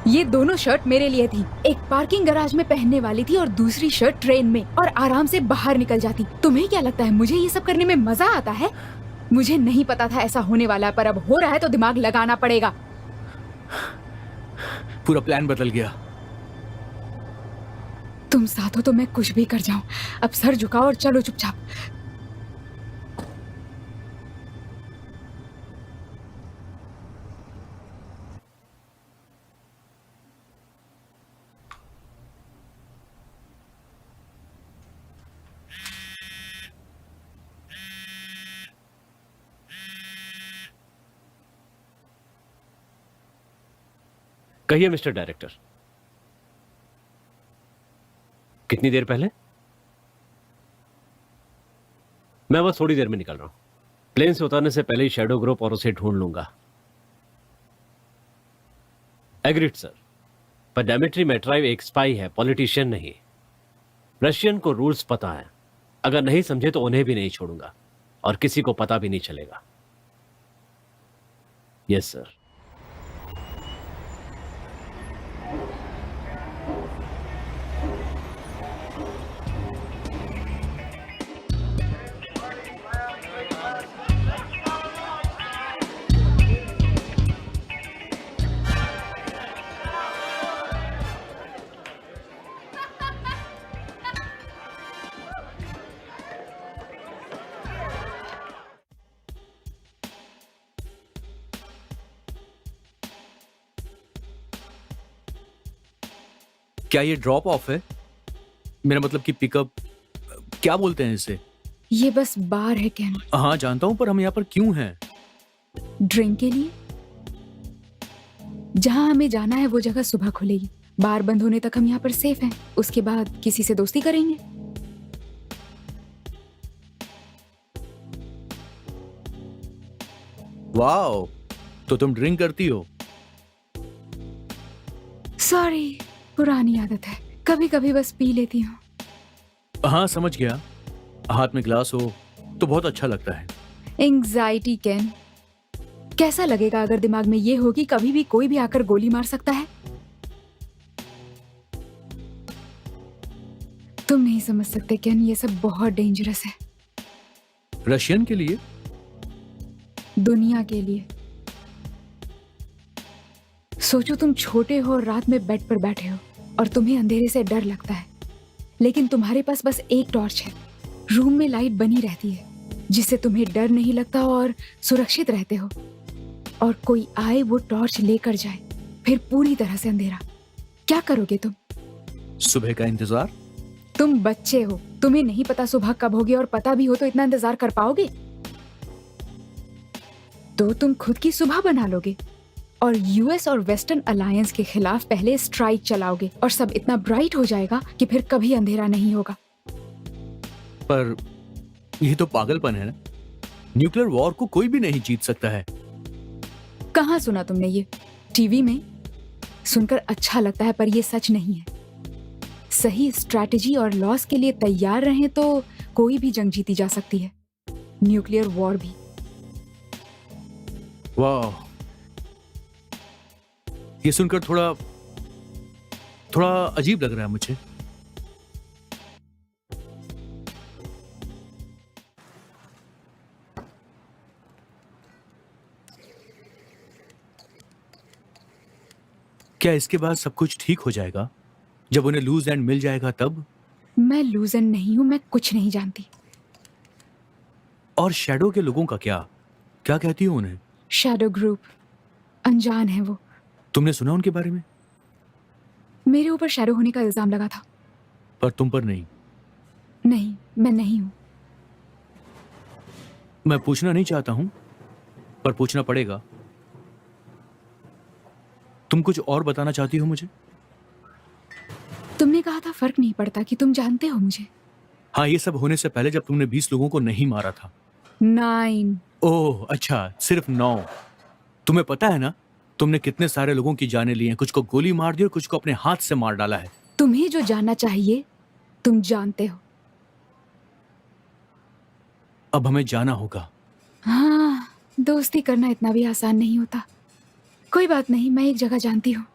ये दोनों शर्ट मेरे लिए थी। एक पार्किंग गैराज में पहनने वाली थी और दूसरी शर्ट ट्रेन में, और आराम से बाहर निकल जाती। तुम्हें क्या लगता है मुझे ये सब करने में मजा आता है? मुझे नहीं पता था ऐसा होने वाला, पर अब हो रहा है तो दिमाग लगाना पड़ेगा। पूरा प्लान बदल गया। तुम साथ हो तो मैं कुछ भी कर जाऊं। अब सर झुकाओ और चलो चुपचाप। कहिए मिस्टर डायरेक्टर, कितनी देर पहले? मैं बस थोड़ी देर में निकल रहा हूं। प्लेन से उतरने से पहले ही शैडो ग्रुप और उसे ढूंढ लूंगा। एग्रीड सर, पर डेमिट्री मेट्राइव एक स्पाई है, पॉलिटिशियन नहीं। रशियन को रूल्स पता है। अगर नहीं समझे तो उन्हें भी नहीं छोड़ूंगा, और किसी को पता भी नहीं चलेगा। Yes sir. क्या ये ड्रॉप ऑफ है? मेरा मतलब कि पिकअप, क्या बोलते हैं इसे? ये बस बार है कैन। हाँ जानता हूं, पर हम यहाँ पर क्यों हैं? ड्रिंक के लिए। जहां हमें जाना है वो जगह सुबह खुलेगी। बार बंद होने तक हम यहाँ पर सेफ हैं। उसके बाद किसी से दोस्ती करेंगे। वाओ, तो तुम ड्रिंक करती हो? सॉरी, पुरानी आदत है। कभी कभी बस पी लेती हूँ। हाँ समझ गया। हाथ में ग्लास हो तो बहुत अच्छा लगता है। एंजाइटी कैन, कैसा लगेगा अगर दिमाग में ये हो कि कभी भी कोई भी आकर गोली मार सकता है? तुम नहीं समझ सकते कैन, ये सब बहुत डेंजरस है रशियन के लिए? दुनिया के लिए। सोचो तुम छोटे हो और रात में बेड पर बैठे हो और तुम्हें अंधेरे से डर लगता है, लेकिन तुम्हारे पास बस एक टॉर्च है। रूम में लाइट बनी रहती है जिससे तुम्हें डर नहीं लगता और सुरक्षित रहते हो। और कोई आए वो टॉर्च लेकर जाए, फिर पूरी तरह से अंधेरा। क्या करोगे तुम? सुबह का इंतजार। तुम बच्चे हो, तुम्हें नहीं पता सुबह कब होगी, और पता भी हो तो इतना इंतजार कर पाओगे? तो तुम खुद की सुबह बना लोगे और यूएस और वेस्टर्न अलायंस के खिलाफ पहले स्ट्राइक चलाओगे और सब इतना ब्राइट हो जाएगा कि फिर कभी अंधेरा नहीं होगा। पर यह तो पागलपन है ना। न्यूक्लियर वॉर को कोई भी नहीं जीत सकता है। कहाँ सुना तुमने ये? टीवी में? सुनकर अच्छा लगता है पर ये सच नहीं है। सही स्ट्रैटेजी और लॉस के लिए तैयार रहें तो कोई भी जंग जीती जा सकती है, न्यूक्लियर वॉर भी। वाह, ये सुनकर थोड़ा थोड़ा अजीब लग रहा है मुझे। क्या इसके बाद सब कुछ ठीक हो जाएगा? जब उन्हें लूज एंड मिल जाएगा तब? मैं लूजन नहीं हूं, मैं कुछ नहीं जानती। और शैडो के लोगों का क्या क्या कहती हो उन्हें? शैडो ग्रुप अनजान है वो। तुमने सुना उनके बारे में? मेरे ऊपर शैडो होने का इल्जाम लगा था। पर तुम पर नहीं। नहीं, मैं नहीं हूं। मैं पूछना नहीं चाहता हूं, पर पूछना पड़ेगा। तुम कुछ और बताना चाहती हो मुझे? तुमने कहा था फर्क नहीं पड़ता कि तुम जानते हो मुझे। हाँ, ये सब होने से पहले जब तुमने 20 लोगों को नहीं मारा था। 9। ओह अच्छा, सिर्फ 9। तुम्हें पता है ना तुमने कितने सारे लोगों की जानें ली हैं? कुछ को गोली मार दी और कुछ को अपने हाथ से मार डाला है। तुम्हें जो जानना चाहिए तुम जानते हो। अब हमें जाना होगा। हाँ, दोस्ती करना इतना भी आसान नहीं होता। कोई बात नहीं, मैं एक जगह जानती हूँ।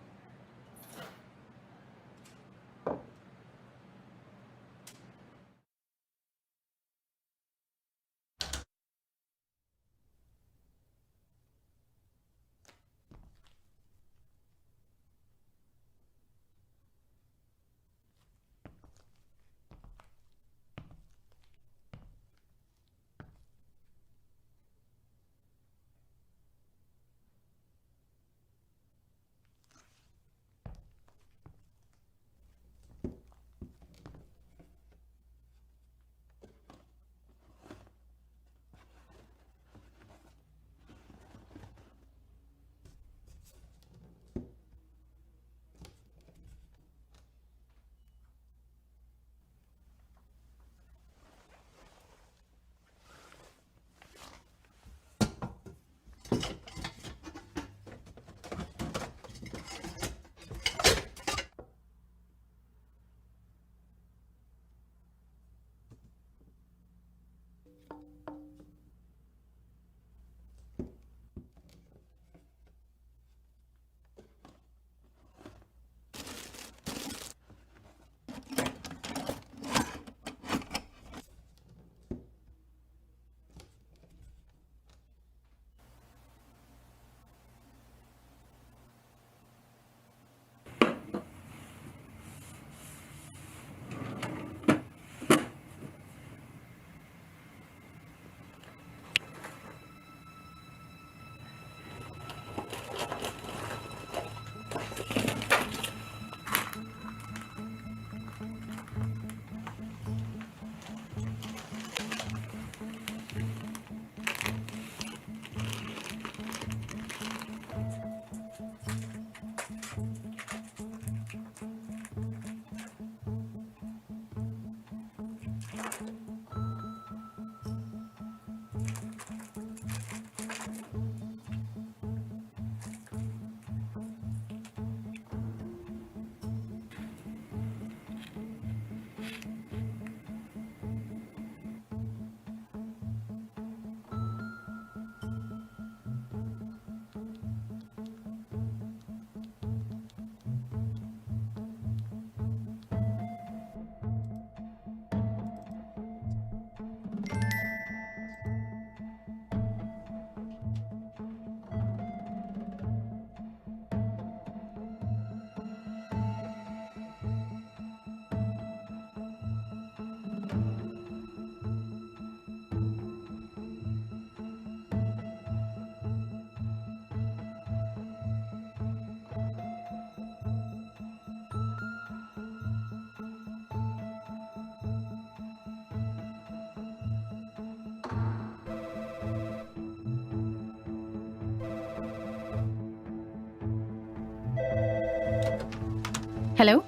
हेलो।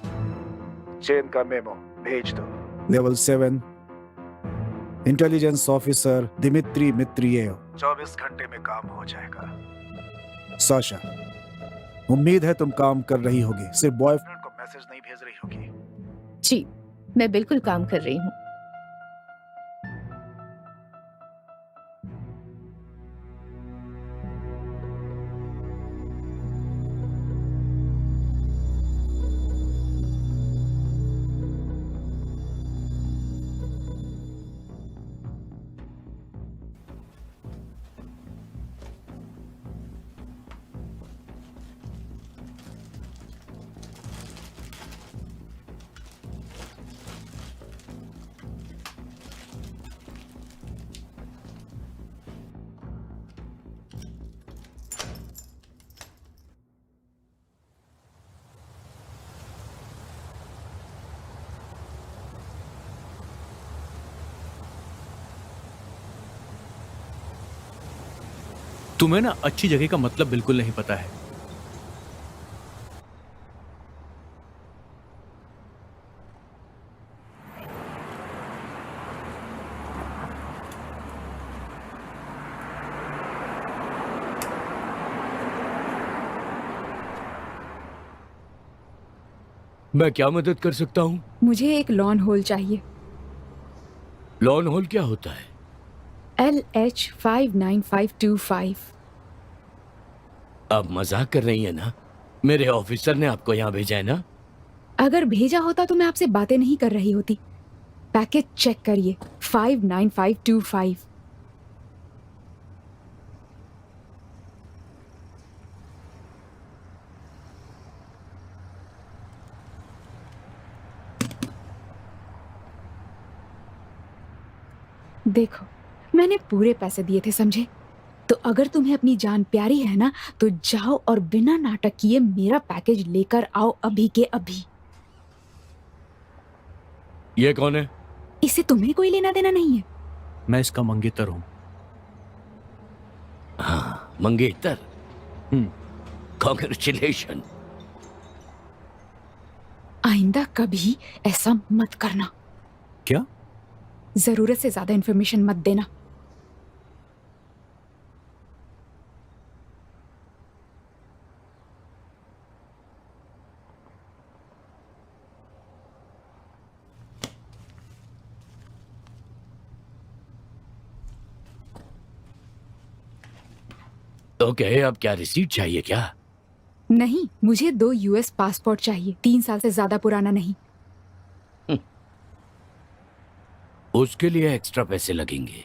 चेन का मेमो भेज दो। Level 7 intelligence officer Dmitri Mitriyev. 24 घंटे में काम हो जाएगा। साशा, उम्मीद है तुम काम कर रही होगी, सिर्फ बॉयफ्रेंड को मैसेज नहीं भेज रही होगी। जी, मैं बिल्कुल काम कर रही हूँ। तुम्हें ना अच्छी जगह का मतलब बिल्कुल नहीं पता है। मैं क्या मदद कर सकता हूँ? मुझे एक लॉन होल चाहिए। लॉन होल क्या होता है? LH59525। आप मजाक कर रही हैं ना? मेरे ऑफिसर ने आपको यहाँ भेजा है ना? अगर भेजा होता तो मैं आपसे बातें नहीं कर रही होती। पैकेज चेक करिए, 59525। देखो, मैंने पूरे पैसे दिए थे, समझे? तो अगर तुम्हें अपनी जान प्यारी है ना, तो जाओ और बिना नाटक किए मेरा पैकेज लेकर आओ, अभी के अभी। ये कौन है? इससे तुम्हें कोई लेना देना नहीं है। मैं इसका मंगेतर हूं। हाँ, मंगेतर। कॉन्ग्रेचुलेशन। आइंदा कभी ऐसा मत करना। क्या? जरूरत से ज्यादा इंफॉर्मेशन मत देना। ओके, अब क्या रिसीट चाहिए क्या? नहीं, मुझे 2 US पासपोर्ट चाहिए, 3 साल से ज्यादा पुराना नहीं। उसके लिए एक्स्ट्रा पैसे लगेंगे।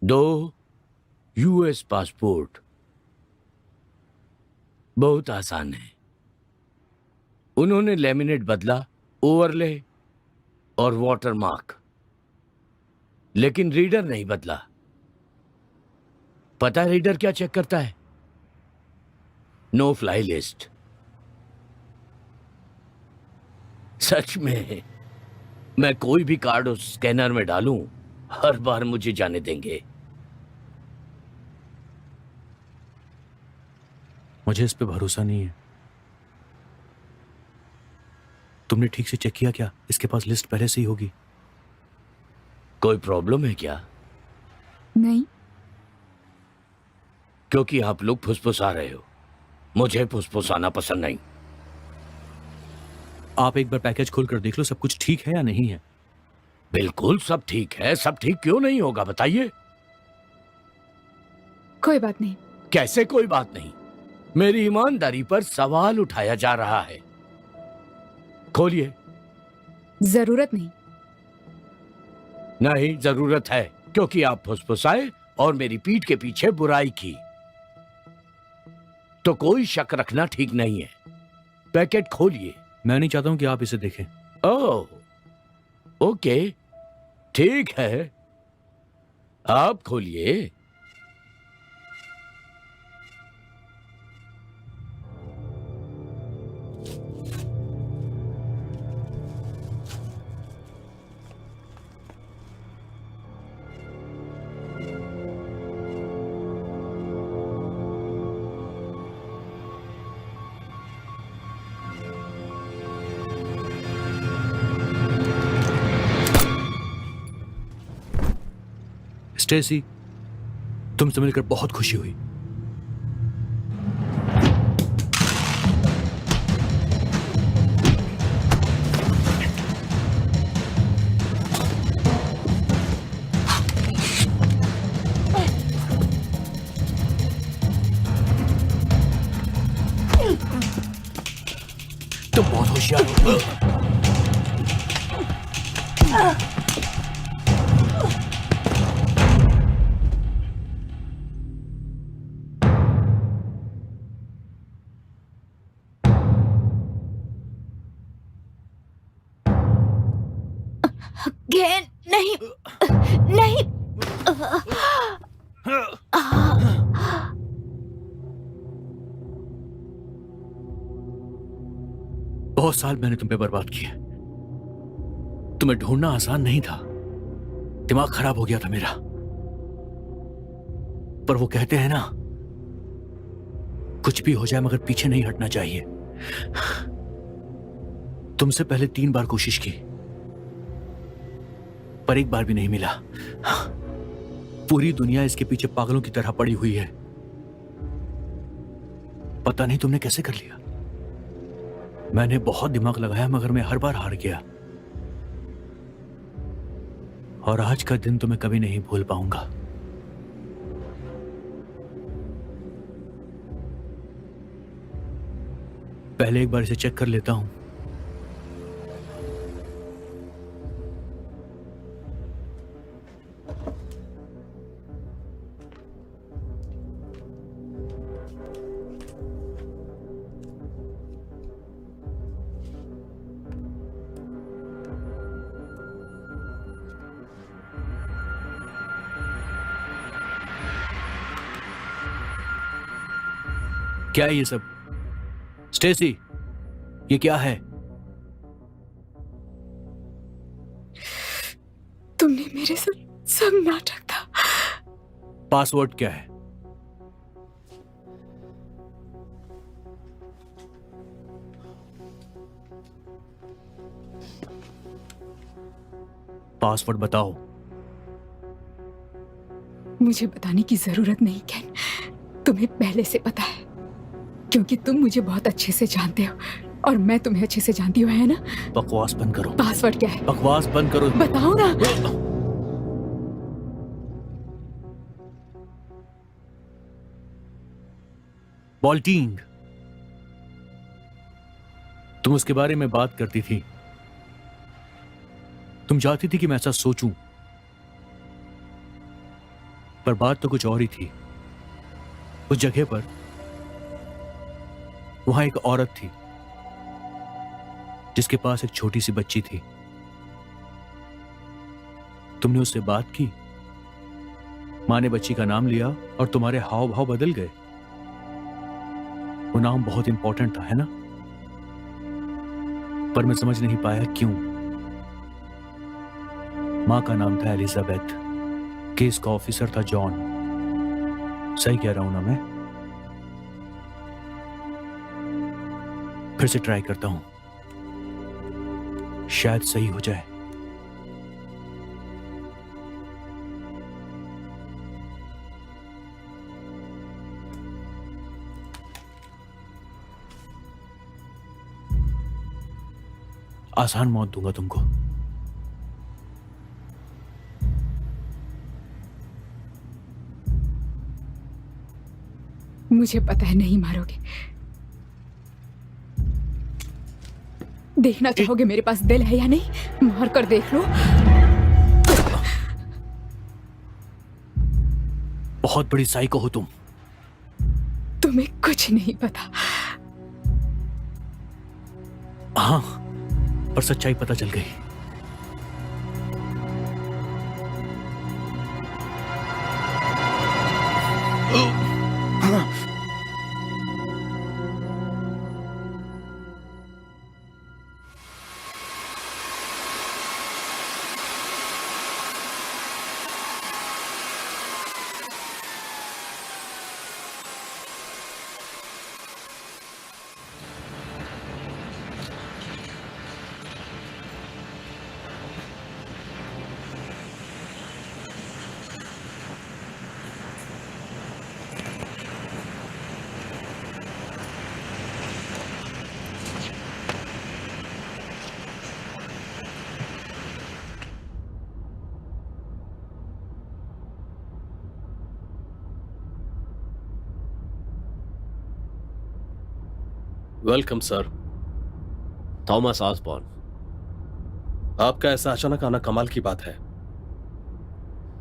दो US पासपोर्ट बहुत आसान है। उन्होंने लेमिनेट बदला, ओवरले और वाटरमार्क, लेकिन रीडर नहीं बदला। पता है रीडर क्या चेक करता है? No fly list. सच में, मैं कोई भी कार्ड उस स्कैनर में डालूं, हर बार मुझे जाने देंगे। मुझे इस पे भरोसा नहीं है। तुमने ठीक से चेक किया क्या? इसके पास लिस्ट पहले से ही होगी। कोई प्रॉब्लम है क्या? नहीं। क्योंकि आप लोग फुसफुसा रहे हो। मुझे फुसफुसाना पसंद नहीं। आप एक बार पैकेज खोलकर देख लो, सब कुछ ठीक है या नहीं है। बिल्कुल सब ठीक है। सब ठीक क्यों नहीं होगा बताइए? कोई बात नहीं। कैसे कोई बात नहीं? मेरी ईमानदारी पर सवाल उठाया जा रहा है। खोलिए। जरूरत नहीं। नहीं, जरूरत है, क्योंकि आप फुसफुसाए और मेरी पीठ के पीछे बुराई की। तो कोई शक रखना ठीक नहीं है। पैकेट खोलिए। मैं नहीं चाहता हूं कि आप इसे देखें। ओह, ओके, ठीक है, आप खोलिए। स्टेसी, तुमसे मिलकर बहुत खुशी हुई। तुम बहुत होशियार हो। गेन नहीं, नहीं। बहुत साल मैंने तुम पे बर्बाद किए। तुम्हें ढूंढना आसान नहीं था, दिमाग खराब हो गया था मेरा। पर वो कहते हैं ना, कुछ भी हो जाए मगर पीछे नहीं हटना चाहिए। तुमसे पहले 3 बार कोशिश की, पर एक बार भी नहीं मिला। पूरी दुनिया इसके पीछे पागलों की तरह पड़ी हुई है। पता नहीं तुमने कैसे कर लिया। मैंने बहुत दिमाग लगाया मगर मैं हर बार हार गया। और आज का दिन तो मैं कभी नहीं भूल पाऊंगा। पहले एक बार इसे चेक कर लेता हूं। क्या है ये सब? स्टेसी, ये क्या है? तुमने मेरे साथ सब नाटक था। पासवर्ड क्या है? पासवर्ड बताओ। मुझे बताने की जरूरत नहीं कैन, तुम्हें पहले से पता है, क्योंकि तुम मुझे बहुत अच्छे से जानते हो और मैं तुम्हें अच्छे से जानती हूँ, है ना? बकवास बंद करो। पासवर्ड क्या है? बकवास बंद करो। बताओ ना। बॉल्टिंग, तुम उसके बारे में बात करती थी। तुम चाहती थी कि मैं ऐसा सोचूं, पर बात तो कुछ और ही थी। उस जगह पर वहां एक औरत थी जिसके पास एक छोटी सी बच्ची थी। तुमने उससे बात की, मां ने बच्ची का नाम लिया और तुम्हारे हाव भाव बदल गए। वो नाम बहुत इंपॉर्टेंट था, है ना? पर मैं समझ नहीं पाया क्यों। मां का नाम था एलिजाबेथ, केस का ऑफिसर था जॉन। सही कह रहा हूं ना मैं? फिर से ट्राई करता हूं, शायद सही हो जाए। आसान मौत दूंगा तुमको। मुझे पता है नहीं मारोगे। देखना चाहोगे मेरे पास दिल है या नहीं? मार कर देख लो। बहुत बड़ी साइको हो तुम। तुम्हें कुछ नहीं पता। हाँ, पर सच्चाई पता चल गई। Welcome sir. Thomas Osborne. आपका ऐसा अचानक आना कमाल की बात है।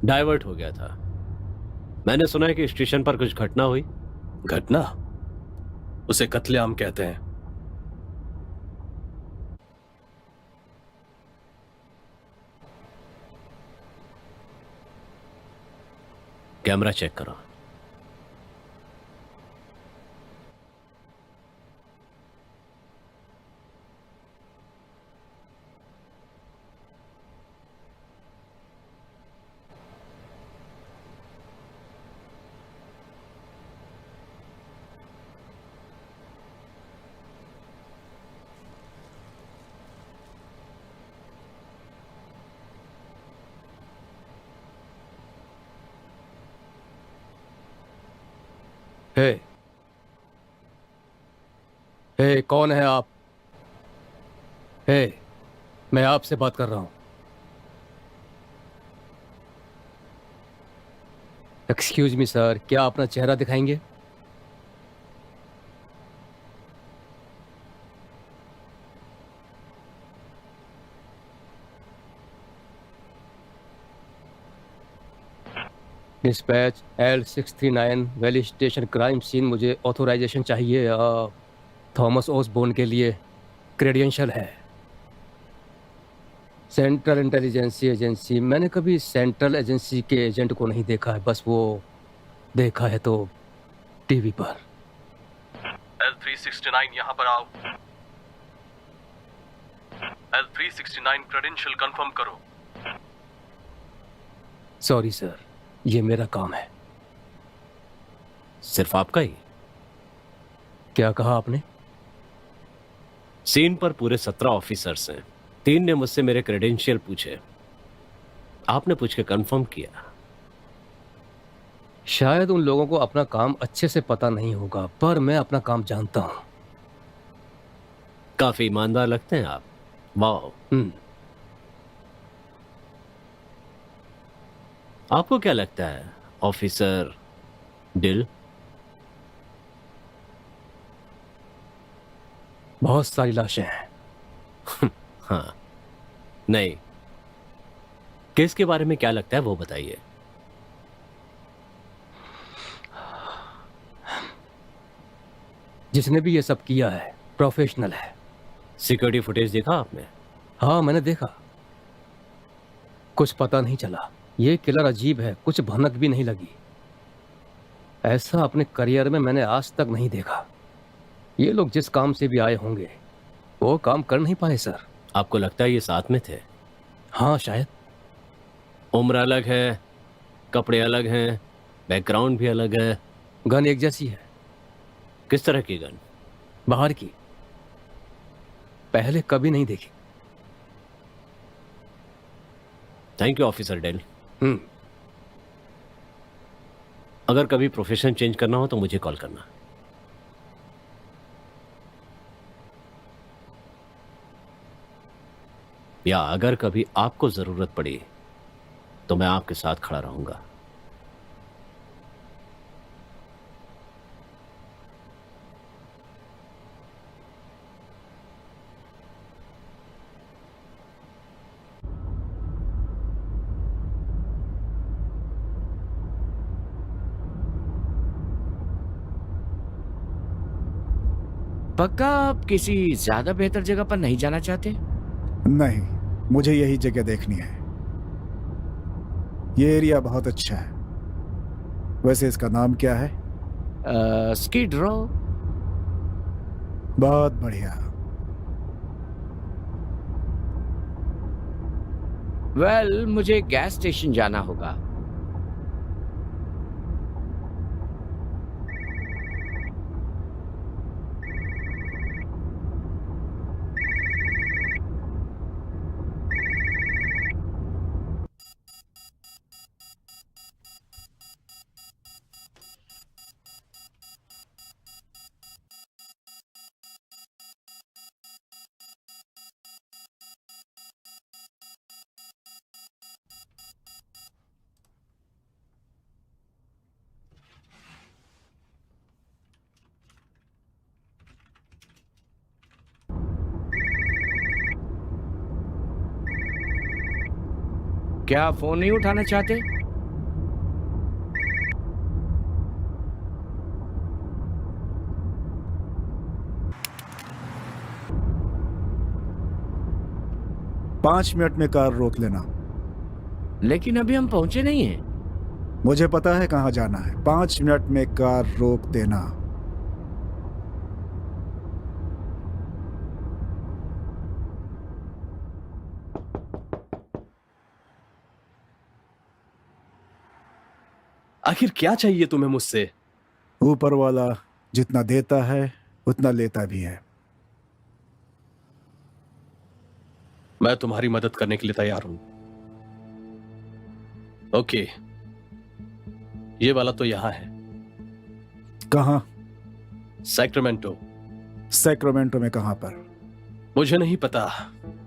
डाइवर्ट हो गया था। मैंने सुना है कि स्टेशन पर कुछ घटना हुई। घटना? उसे कत्लेआम कहते हैं। कैमरा चेक करो। हे, हे, कौन है आप? हे, मैं आपसे बात कर रहा हूं। एक्सक्यूज मी सर, क्या अपना चेहरा दिखाएंगे? Dispatch L639 valley station crime scene. मुझे ऑथोराइजेशन चाहिए। थॉमस ओसबोर्न के लिए क्रेडेंशियल है। Central Intelligence Agency. मैंने कभी सेंट्रल एजेंसी के एजेंट को नहीं देखा है, बस वो देखा है तो टीवी पर। L369 यहाँ पर आओ। L369 क्रेडेंशियल कंफर्म करो। सॉरी सर, ये मेरा काम है। सिर्फ आपका ही? क्या कहा आपने? सीन पर पूरे 17 ऑफिसर्स हैं। 3 ने मुझसे मेरे क्रेडेंशियल पूछे। आपने पूछ के कंफर्म किया। शायद उन लोगों को अपना काम अच्छे से पता नहीं होगा, पर मैं अपना काम जानता हूं। काफी ईमानदार लगते हैं आप। वाह। आपको क्या लगता है ऑफिसर डिल? बहुत सारी लाशें हैं। हाँ। नहीं, केस के बारे में क्या लगता है वो बताइए। जिसने भी ये सब किया है प्रोफेशनल है। सिक्योरिटी फुटेज देखा आपने? हाँ, मैंने देखा। कुछ पता नहीं चला। ये किलर अजीब है, कुछ भनक भी नहीं लगी। ऐसा अपने करियर में मैंने आज तक नहीं देखा। ये लोग जिस काम से भी आए होंगे वो काम कर नहीं पाए सर। आपको लगता है ये साथ में थे? हाँ, शायद। उम्र अलग है, कपड़े अलग हैं, बैकग्राउंड भी अलग है। गन एक जैसी है। किस तरह की गन? बाहर की, पहले कभी नहीं देखी। Thank you officer Dale. Hmm. अगर कभी प्रोफेशन चेंज करना हो तो मुझे कॉल करना। या अगर कभी आपको जरूरत पड़ी तो मैं आपके साथ खड़ा रहूंगा। पक्का आप किसी ज्यादा बेहतर जगह पर नहीं जाना चाहते? नहीं, मुझे यही जगह देखनी है। ये एरिया बहुत अच्छा है। वैसे इसका नाम क्या है? स्किड रो। बहुत बढ़िया। वेल, मुझे गैस स्टेशन जाना होगा। क्या आप फोन नहीं उठाना चाहते? पांच मिनट में कार रोक लेना। लेकिन अभी हम पहुंचे नहीं हैं। मुझे पता है कहां जाना है। 5 मिनट में कार रोक देना। आखिर क्या चाहिए तुम्हें मुझसे? ऊपर वाला जितना देता है उतना लेता भी है। मैं तुम्हारी मदद करने के लिए तैयार हूं। ओके, ये वाला तो यहां है। कहां? सैक्रामेंटो। सैक्रामेंटो में कहां पर? मुझे नहीं पता,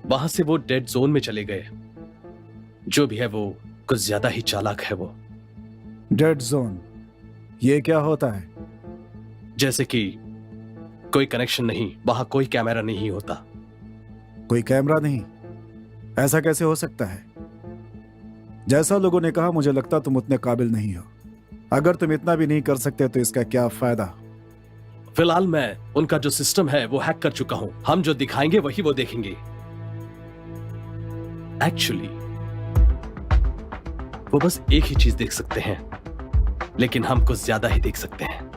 वहां से वो डेड जोन में चले गए। जो भी है वो कुछ ज्यादा ही चालाक है। वो डेड जोन, ये क्या होता है? जैसे कि कोई कनेक्शन नहीं, वहां कोई कैमरा नहीं होता। कोई कैमरा नहीं? ऐसा कैसे हो सकता है? जैसा लोगों ने कहा, मुझे लगता तुम उतने काबिल नहीं हो। अगर तुम इतना भी नहीं कर सकते तो इसका क्या फायदा? फिलहाल मैं उनका जो सिस्टम है वो हैक कर चुका हूं। हम जो दिखाएंगे वही वो देखेंगे। एक्चुअली वो बस एक ही चीज देख सकते हैं, लेकिन हम कुछ ज्यादा ही देख सकते हैं।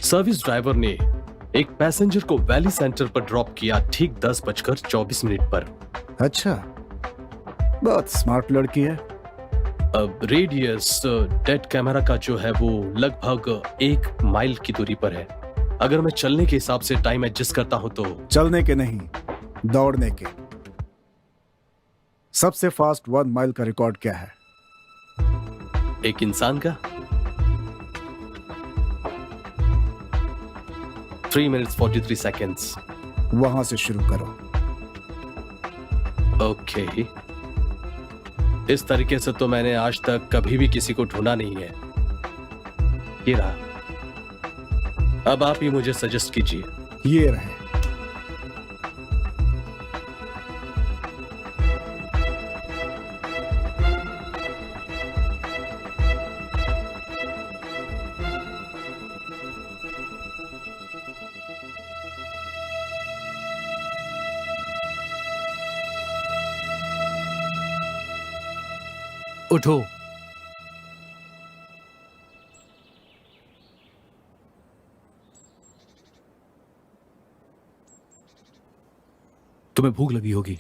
सर्विस ड्राइवर ने एक पैसेंजर को वैली सेंटर पर ड्रॉप किया ठीक 10:24 पर। अच्छा, बहुत स्मार्ट लड़की है। अब रेडियस डेड कैमरा का जो है वो लगभग 1 माइल की दूरी पर है। अगर मैं चलने के हिसाब से टाइम एडजस्ट करता हूं तो चलने के नहीं, दौड़ने के। सबसे फास्ट 1 माइल का रिकॉर्ड क्या है? एक इंसान का 3 minutes 43 seconds। वहां से शुरू करो। ओके, इस तरीके से तो मैंने आज तक कभी भी किसी को ढूंढा नहीं है। ये रहा। अब आप ही मुझे सजेस्ट कीजिए। ये रहे। उठो। तुम्हें भूख लगी होगी।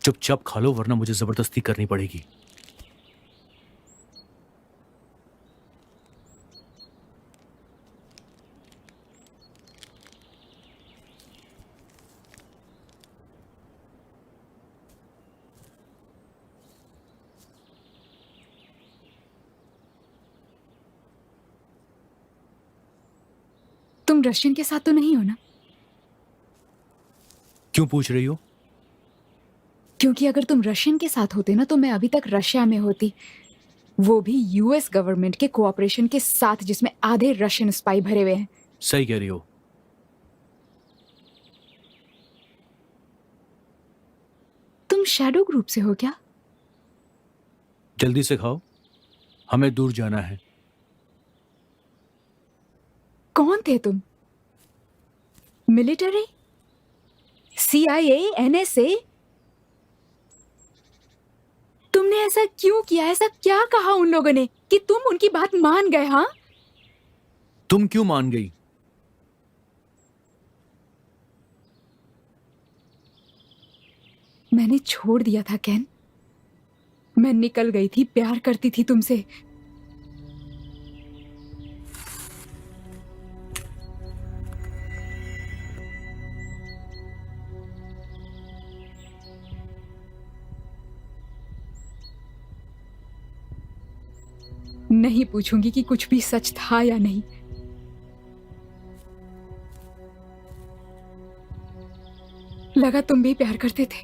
चुपचाप खा लो, वरना मुझे जबरदस्ती करनी पड़ेगी। तुम रशियन के साथ तो नहीं हो ना? क्यों पूछ रही हो? क्योंकि अगर तुम रशियन के साथ होते ना तो मैं अभी तक रशिया में होती, वो भी यूएस गवर्नमेंट के कोऑपरेशन के साथ, जिसमें आधे रशियन स्पाई भरे हुए हैं। सही कह रही हो। तुम शैडो ग्रुप से हो क्या? जल्दी से खाओ, हमें दूर जाना है। कौन थे तुम? मिलिट्री? CIA? NSA? तुमने ऐसा क्यों किया? ऐसा क्या कहा उन लोगों ने कि तुम उनकी बात मान गए? हाँ, तुम क्यों मान गई? मैंने छोड़ दिया था कैन। मैं निकल गई थी, प्यार करती थी तुमसे। नहीं पूछूंगी कि कुछ भी सच था या नहीं। लगा तुम भी प्यार करते थे।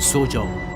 सो जाओ।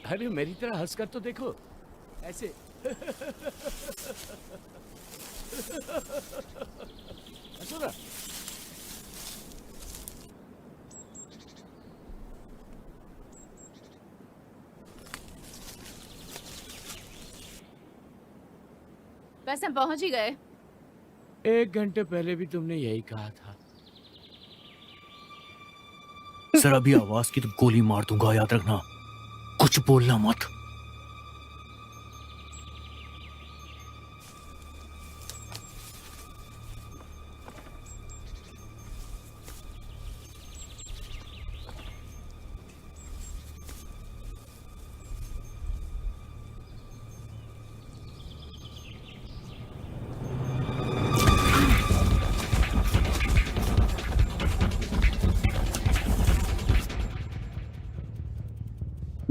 अरे मेरी तरह हंसकर तो देखो, ऐसे। हंसो ना। बस हम पहुंच ही गए। 1 घंटे पहले भी तुमने यही कहा था। सर अभी आवाज की तो गोली मार दूंगा, याद रखना। कुछ बोलना मत।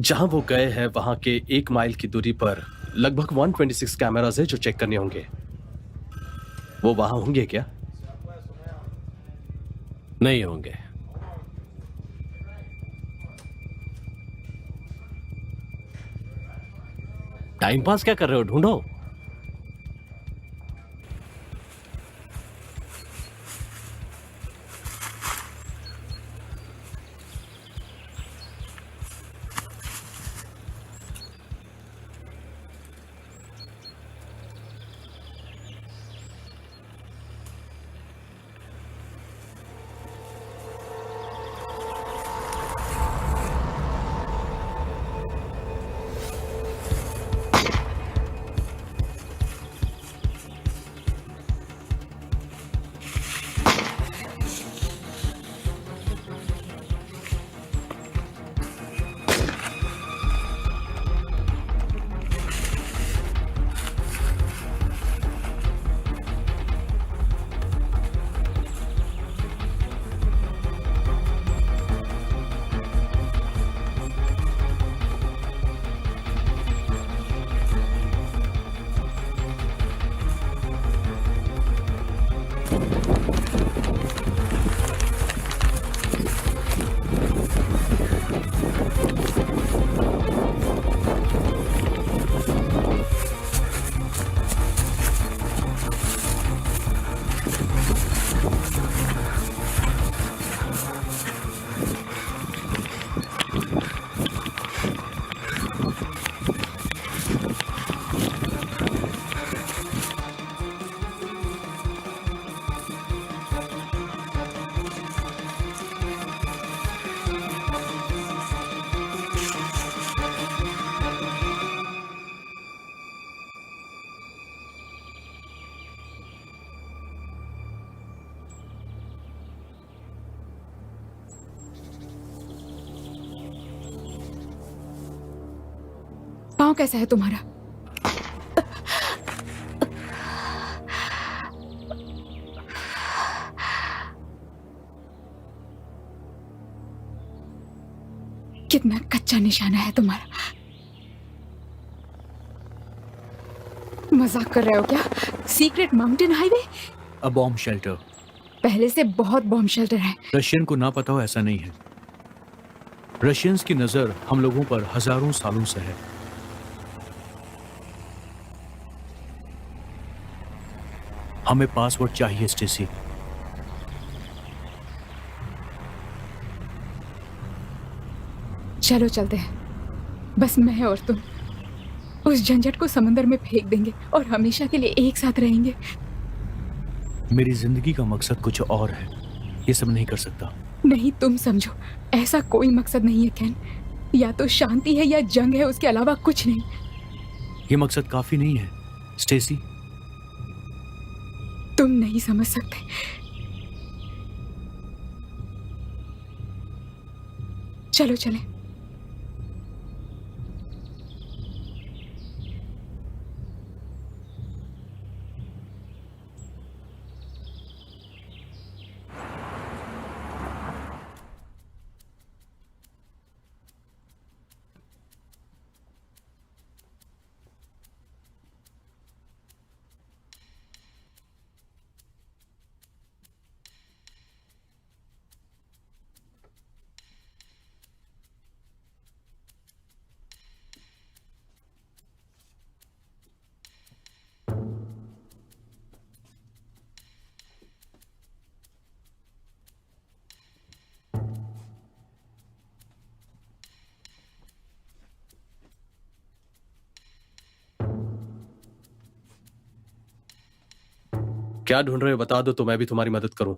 जहां वो गए हैं वहां के 1 माइल की दूरी पर लगभग 126 कैमरास है जो चेक करने होंगे। वो वहां होंगे क्या? नहीं होंगे। टाइम पास क्या कर रहे हो? ढूंढो। पाँव कैसा है तुम्हारा? कितना कच्चा निशाना है तुम्हारा। मजाक कर रहे हो क्या? Secret mountain highway? A bomb shelter. पहले से बहुत बॉम्ब शेल्टर है। रशियन को ना पता हो ऐसा नहीं है। रशियंस की नजर हम लोगों पर हजारों सालों से है। हमें पासवर्ड चाहिए स्टेसी। चलो चलते हैं, बस मैं और तुम उस झंझट को समंदर में फेंक देंगे और हमेशा के लिए एक साथ रहेंगे। मेरी जिंदगी का मकसद कुछ और है, ये सब नहीं कर सकता। नहीं, तुम समझो, ऐसा कोई मकसद नहीं है कैन। या तो शांति है या जंग है, उसके अलावा कुछ नहीं। ये मकसद काफी नहीं है स्टेसी। तुम नहीं समझ सकते। चलो चले। क्या ढूंढ रहे हो बता दो तो मैं भी तुम्हारी मदद करूं।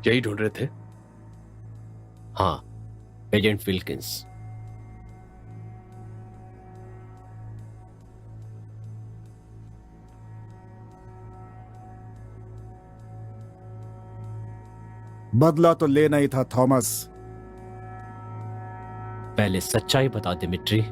यही ढूंढ रहे थे? हाँ, एजेंट विल्किंस। बदला तो लेना ही था थॉमस। पहले सच्चाई बता दिमिट्री।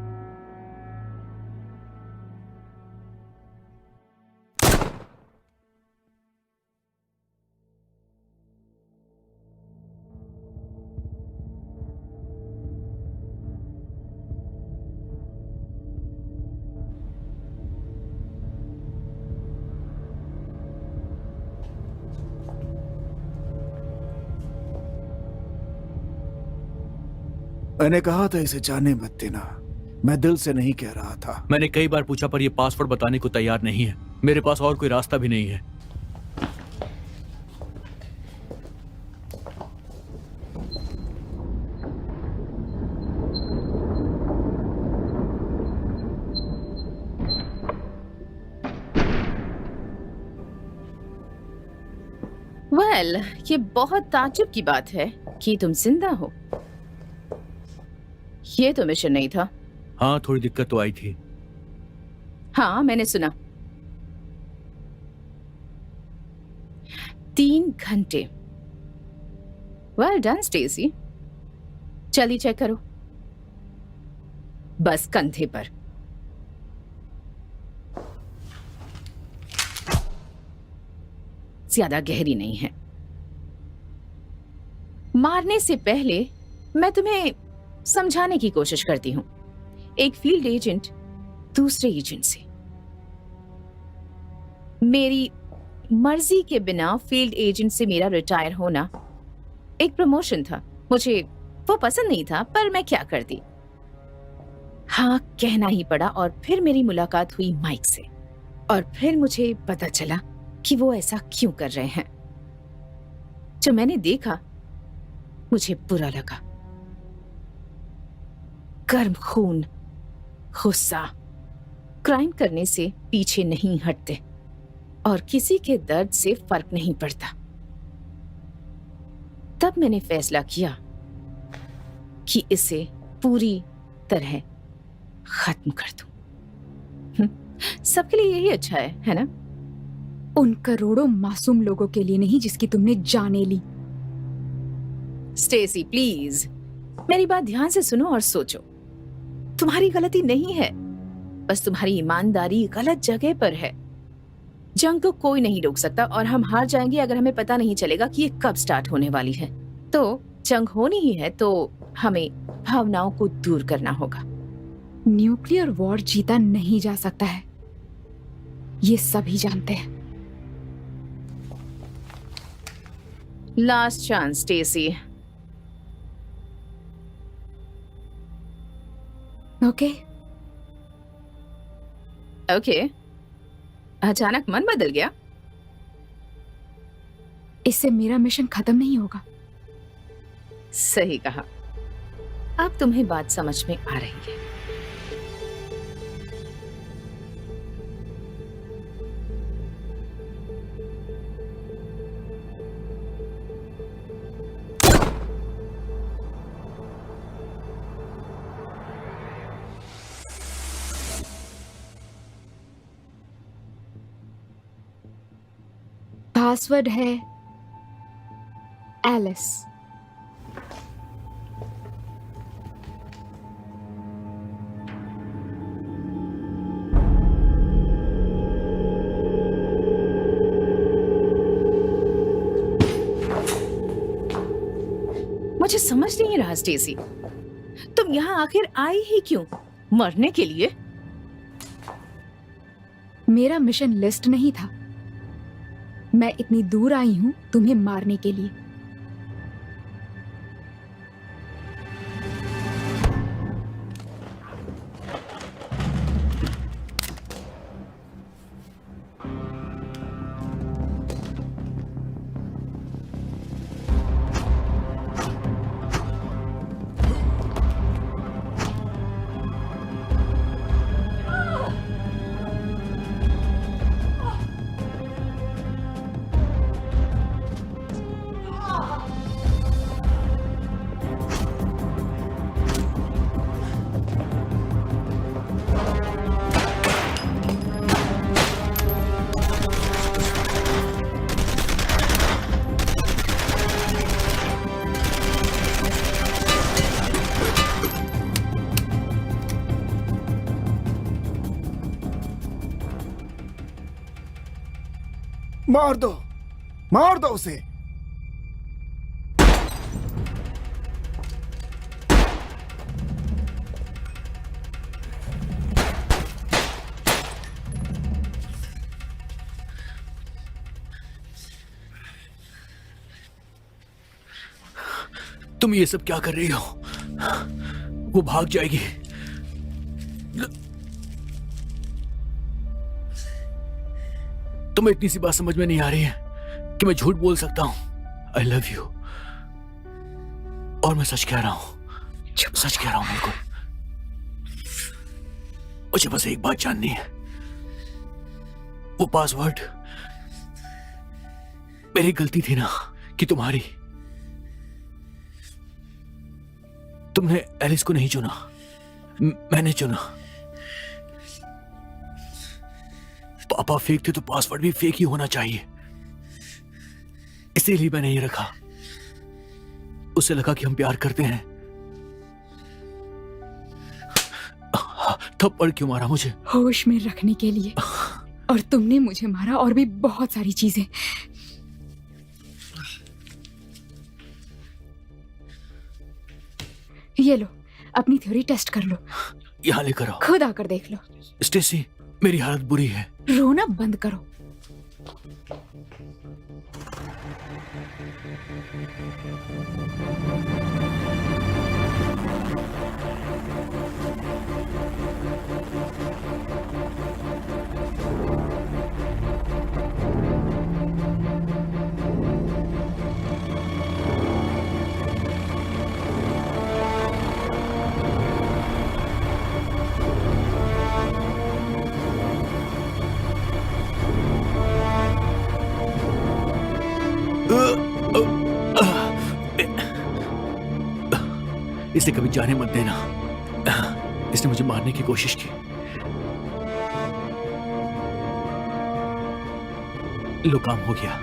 मैंने कहा था इसे जाने मत देना। मैं दिल से नहीं कह रहा था। मैंने कई बार पूछा पर ये पासवर्ड बताने को तैयार नहीं है। मेरे पास और कोई रास्ता भी नहीं है। वेल, ये बहुत ताज्जुब की बात है कि तुम जिंदा हो। ये तो मिशन नहीं था। हाँ, थोड़ी दिक्कत तो आई थी। हाँ, मैंने सुना। 3 घंटे। Well done Stacy. चलिए चेक करो। बस कंधे पर। ज्यादा गहरी नहीं है। मारने से पहले मैं तुम्हें समझाने की कोशिश करती हूं। एक फील्ड एजेंट दूसरे एजेंट से मेरी मर्जी के बिना फील्ड एजेंट से मेरा रिटायर होना एक प्रमोशन था। मुझे वो पसंद नहीं था, पर मैं क्या करती। हाँ, कहना ही पड़ा। और फिर मेरी मुलाकात हुई माइक से, और फिर मुझे पता चला कि वो ऐसा क्यों कर रहे हैं। जो मैंने देखा मुझे बुरा लगा। गर्म खून, गुस्सा, क्राइम करने से पीछे नहीं हटते और किसी के दर्द से फर्क नहीं पड़ता। तब मैंने फैसला किया कि इसे पूरी तरह खत्म कर दूं। सबके लिए यही अच्छा है ना? उन करोड़ों मासूम लोगों के लिए नहीं जिसकी तुमने जाने ली। स्टेसी प्लीज मेरी बात ध्यान से सुनो और सोचो। तुम्हारी गलती नहीं है, बस तुम्हारी ईमानदारी गलत जगह पर है। जंग को कोई नहीं रोक सकता और हम हार जाएंगे अगर हमें पता नहीं चलेगा कि ये कब स्टार्ट होने वाली है। तो जंग होनी ही है तो हमें भावनाओं को दूर करना होगा। न्यूक्लियर वॉर जीता नहीं जा सकता है, ये सभी जानते हैं। Last chance Stacy. Okay okay. अचानक मन बदल गया? इससे मेरा मिशन खत्म नहीं होगा। सही कहा। अब तुम्हें बात समझ में आ रही है। पासवर्ड है एलिस। मुझे समझ नहीं रहा स्टेसी, तुम यहाँ आखिर आई ही क्यों? मरने के लिए? मेरा मिशन लिस्ट नहीं था। मैं इतनी दूर आई हूं तुम्हें मारने के लिए। मार दो उसे। तुम ये सब क्या कर रही हो? वो भाग जाएगी। तुम्हें इतनी सी बात समझ में नहीं आ रही है कि मैं झूठ बोल सकता हूं। आई लव यू, और मैं सच कह रहा हूं। सच कह रहा हूं बिल्कुल। मुझे बस एक बात जाननी है, वो पासवर्ड मेरी गलती थी ना कि तुम्हारी? तुमने एलिस को नहीं चुना, मैंने चुना। पापा फेक थे तो पासवर्ड भी फेक ही होना चाहिए, इसीलिए मैंने ये रखा। उसे लगा कि हम प्यार करते हैं। थप्पड़ क्यों मारा मुझे? होश में रखने के लिए। और तुमने मुझे मारा और भी बहुत सारी चीजें। ये लो, अपनी थ्योरी टेस्ट कर लो। यहाँ लेकर आओ। खुद आकर देख लो। स्टेसी, मेरी हालत बुरी है। रोना बंद करो। इसे कभी जाने मत देना। इसने मुझे मारने की कोशिश की। लो, काम हो गया।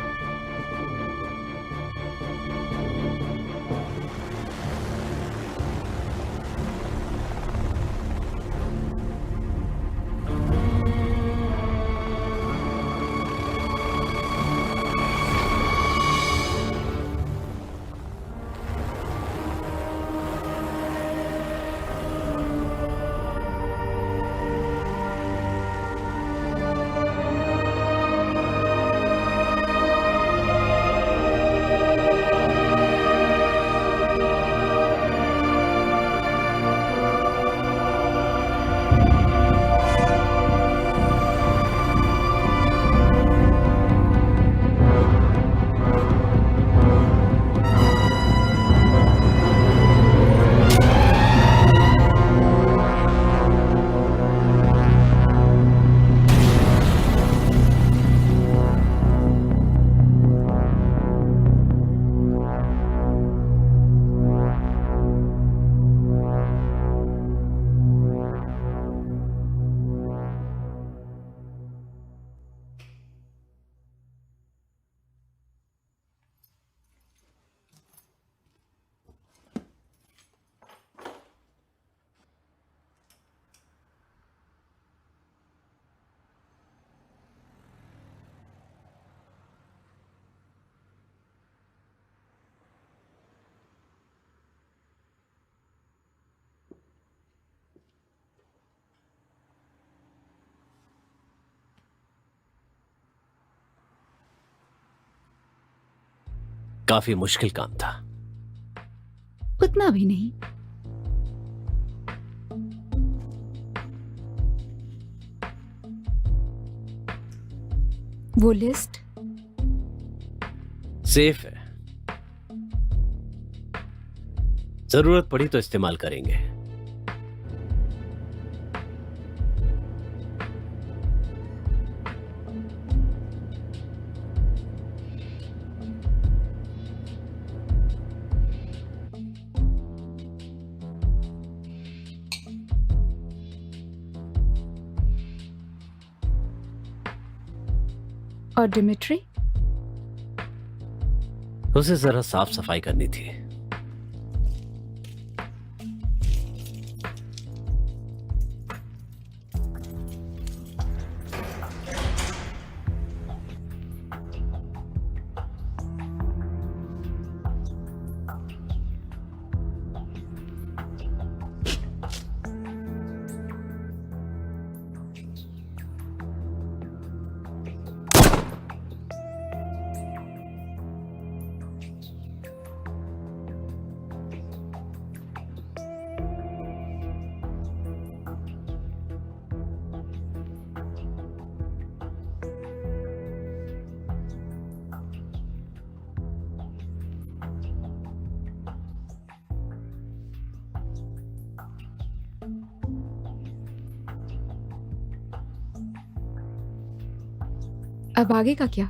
काफी मुश्किल काम था। उतना भी नहीं। वो लिस्ट सेफ है, जरूरत पड़ी तो इस्तेमाल करेंगे। और डिमिट्री? उसे जरा साफ सफाई करनी थी। अब आगे का क्या?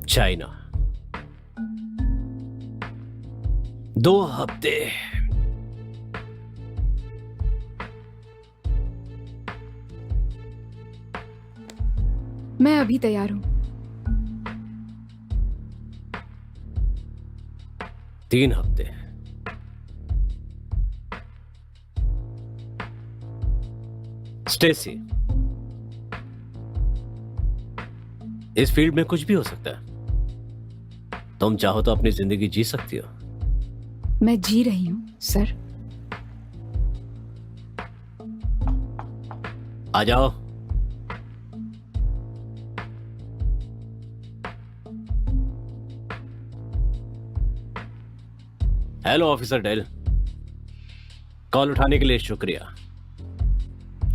चाइना 2 हफ्ते। मैं अभी तैयार हूं। 3 हफ्ते। स्टेसी, इस फील्ड में कुछ भी हो सकता है। तुम चाहो तो अपनी जिंदगी जी सकती हो। मैं जी रही हूं सर। आ जाओ। हेलो ऑफिसर डेल, कॉल उठाने के लिए शुक्रिया।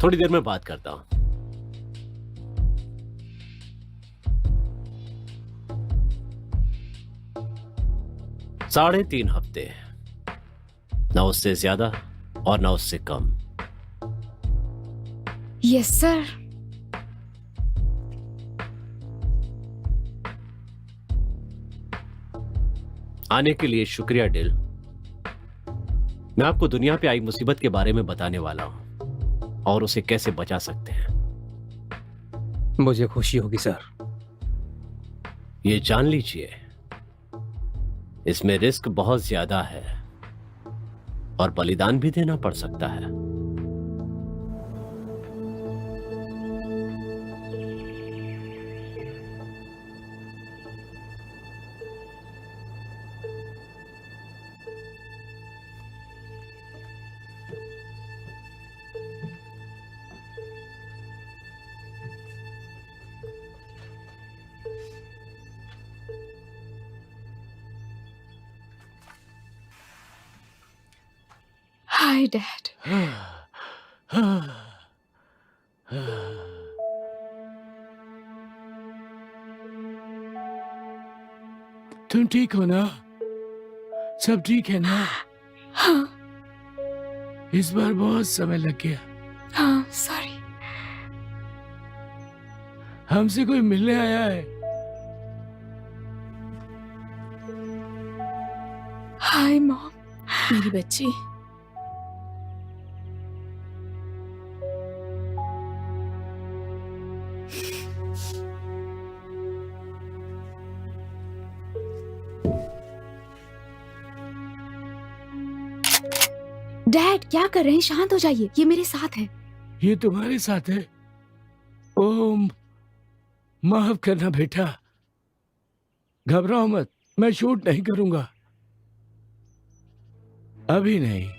थोड़ी देर में बात करता हूं। साढ़े 3 हफ्ते, ना उससे ज्यादा और ना उससे कम। Yes sir. आने के लिए शुक्रिया डिल। मैं आपको दुनिया पे आई मुसीबत के बारे में बताने वाला हूं और उसे कैसे बचा सकते हैं। मुझे खुशी होगी सर। ये जान लीजिए, इसमें रिस्क बहुत ज्यादा है और बलिदान भी देना पड़ सकता है। Hi dad. तुम ठीक हो ना? सब ठीक है ना? हाँ इस बार बहुत समय लग गया। हाँ सॉरी। हमसे कोई मिलने आया है? Hi mom. मेरी बच्ची, डैड क्या कर रहे हैं? शांत हो जाइए, ये मेरे साथ है। ये तुम्हारे साथ है? ओम, माफ करना बेटा, घबराओ मत, मैं शूट नहीं करूंगा, अभी नहीं।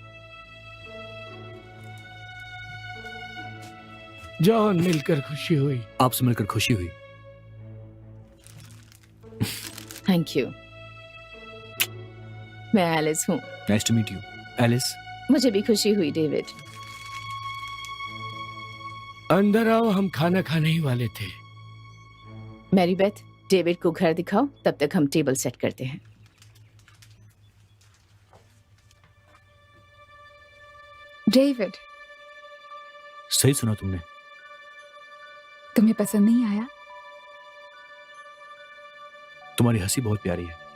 जॉन, मिलकर खुशी हुई। आपसे मिलकर खुशी हुई। Thank you. मैं एलिस हूँ। Nice to meet you Alice. मुझे भी खुशी हुई डेविड। अंदर आओ, हम खाना खाने ही वाले थे। मैरी बेथ, डेविड को घर दिखाओ, तब तक हम टेबल सेट करते हैं। डेविड, सही सुना तुमने। तुम्हें पसंद नहीं आया? तुम्हारी हंसी बहुत प्यारी है।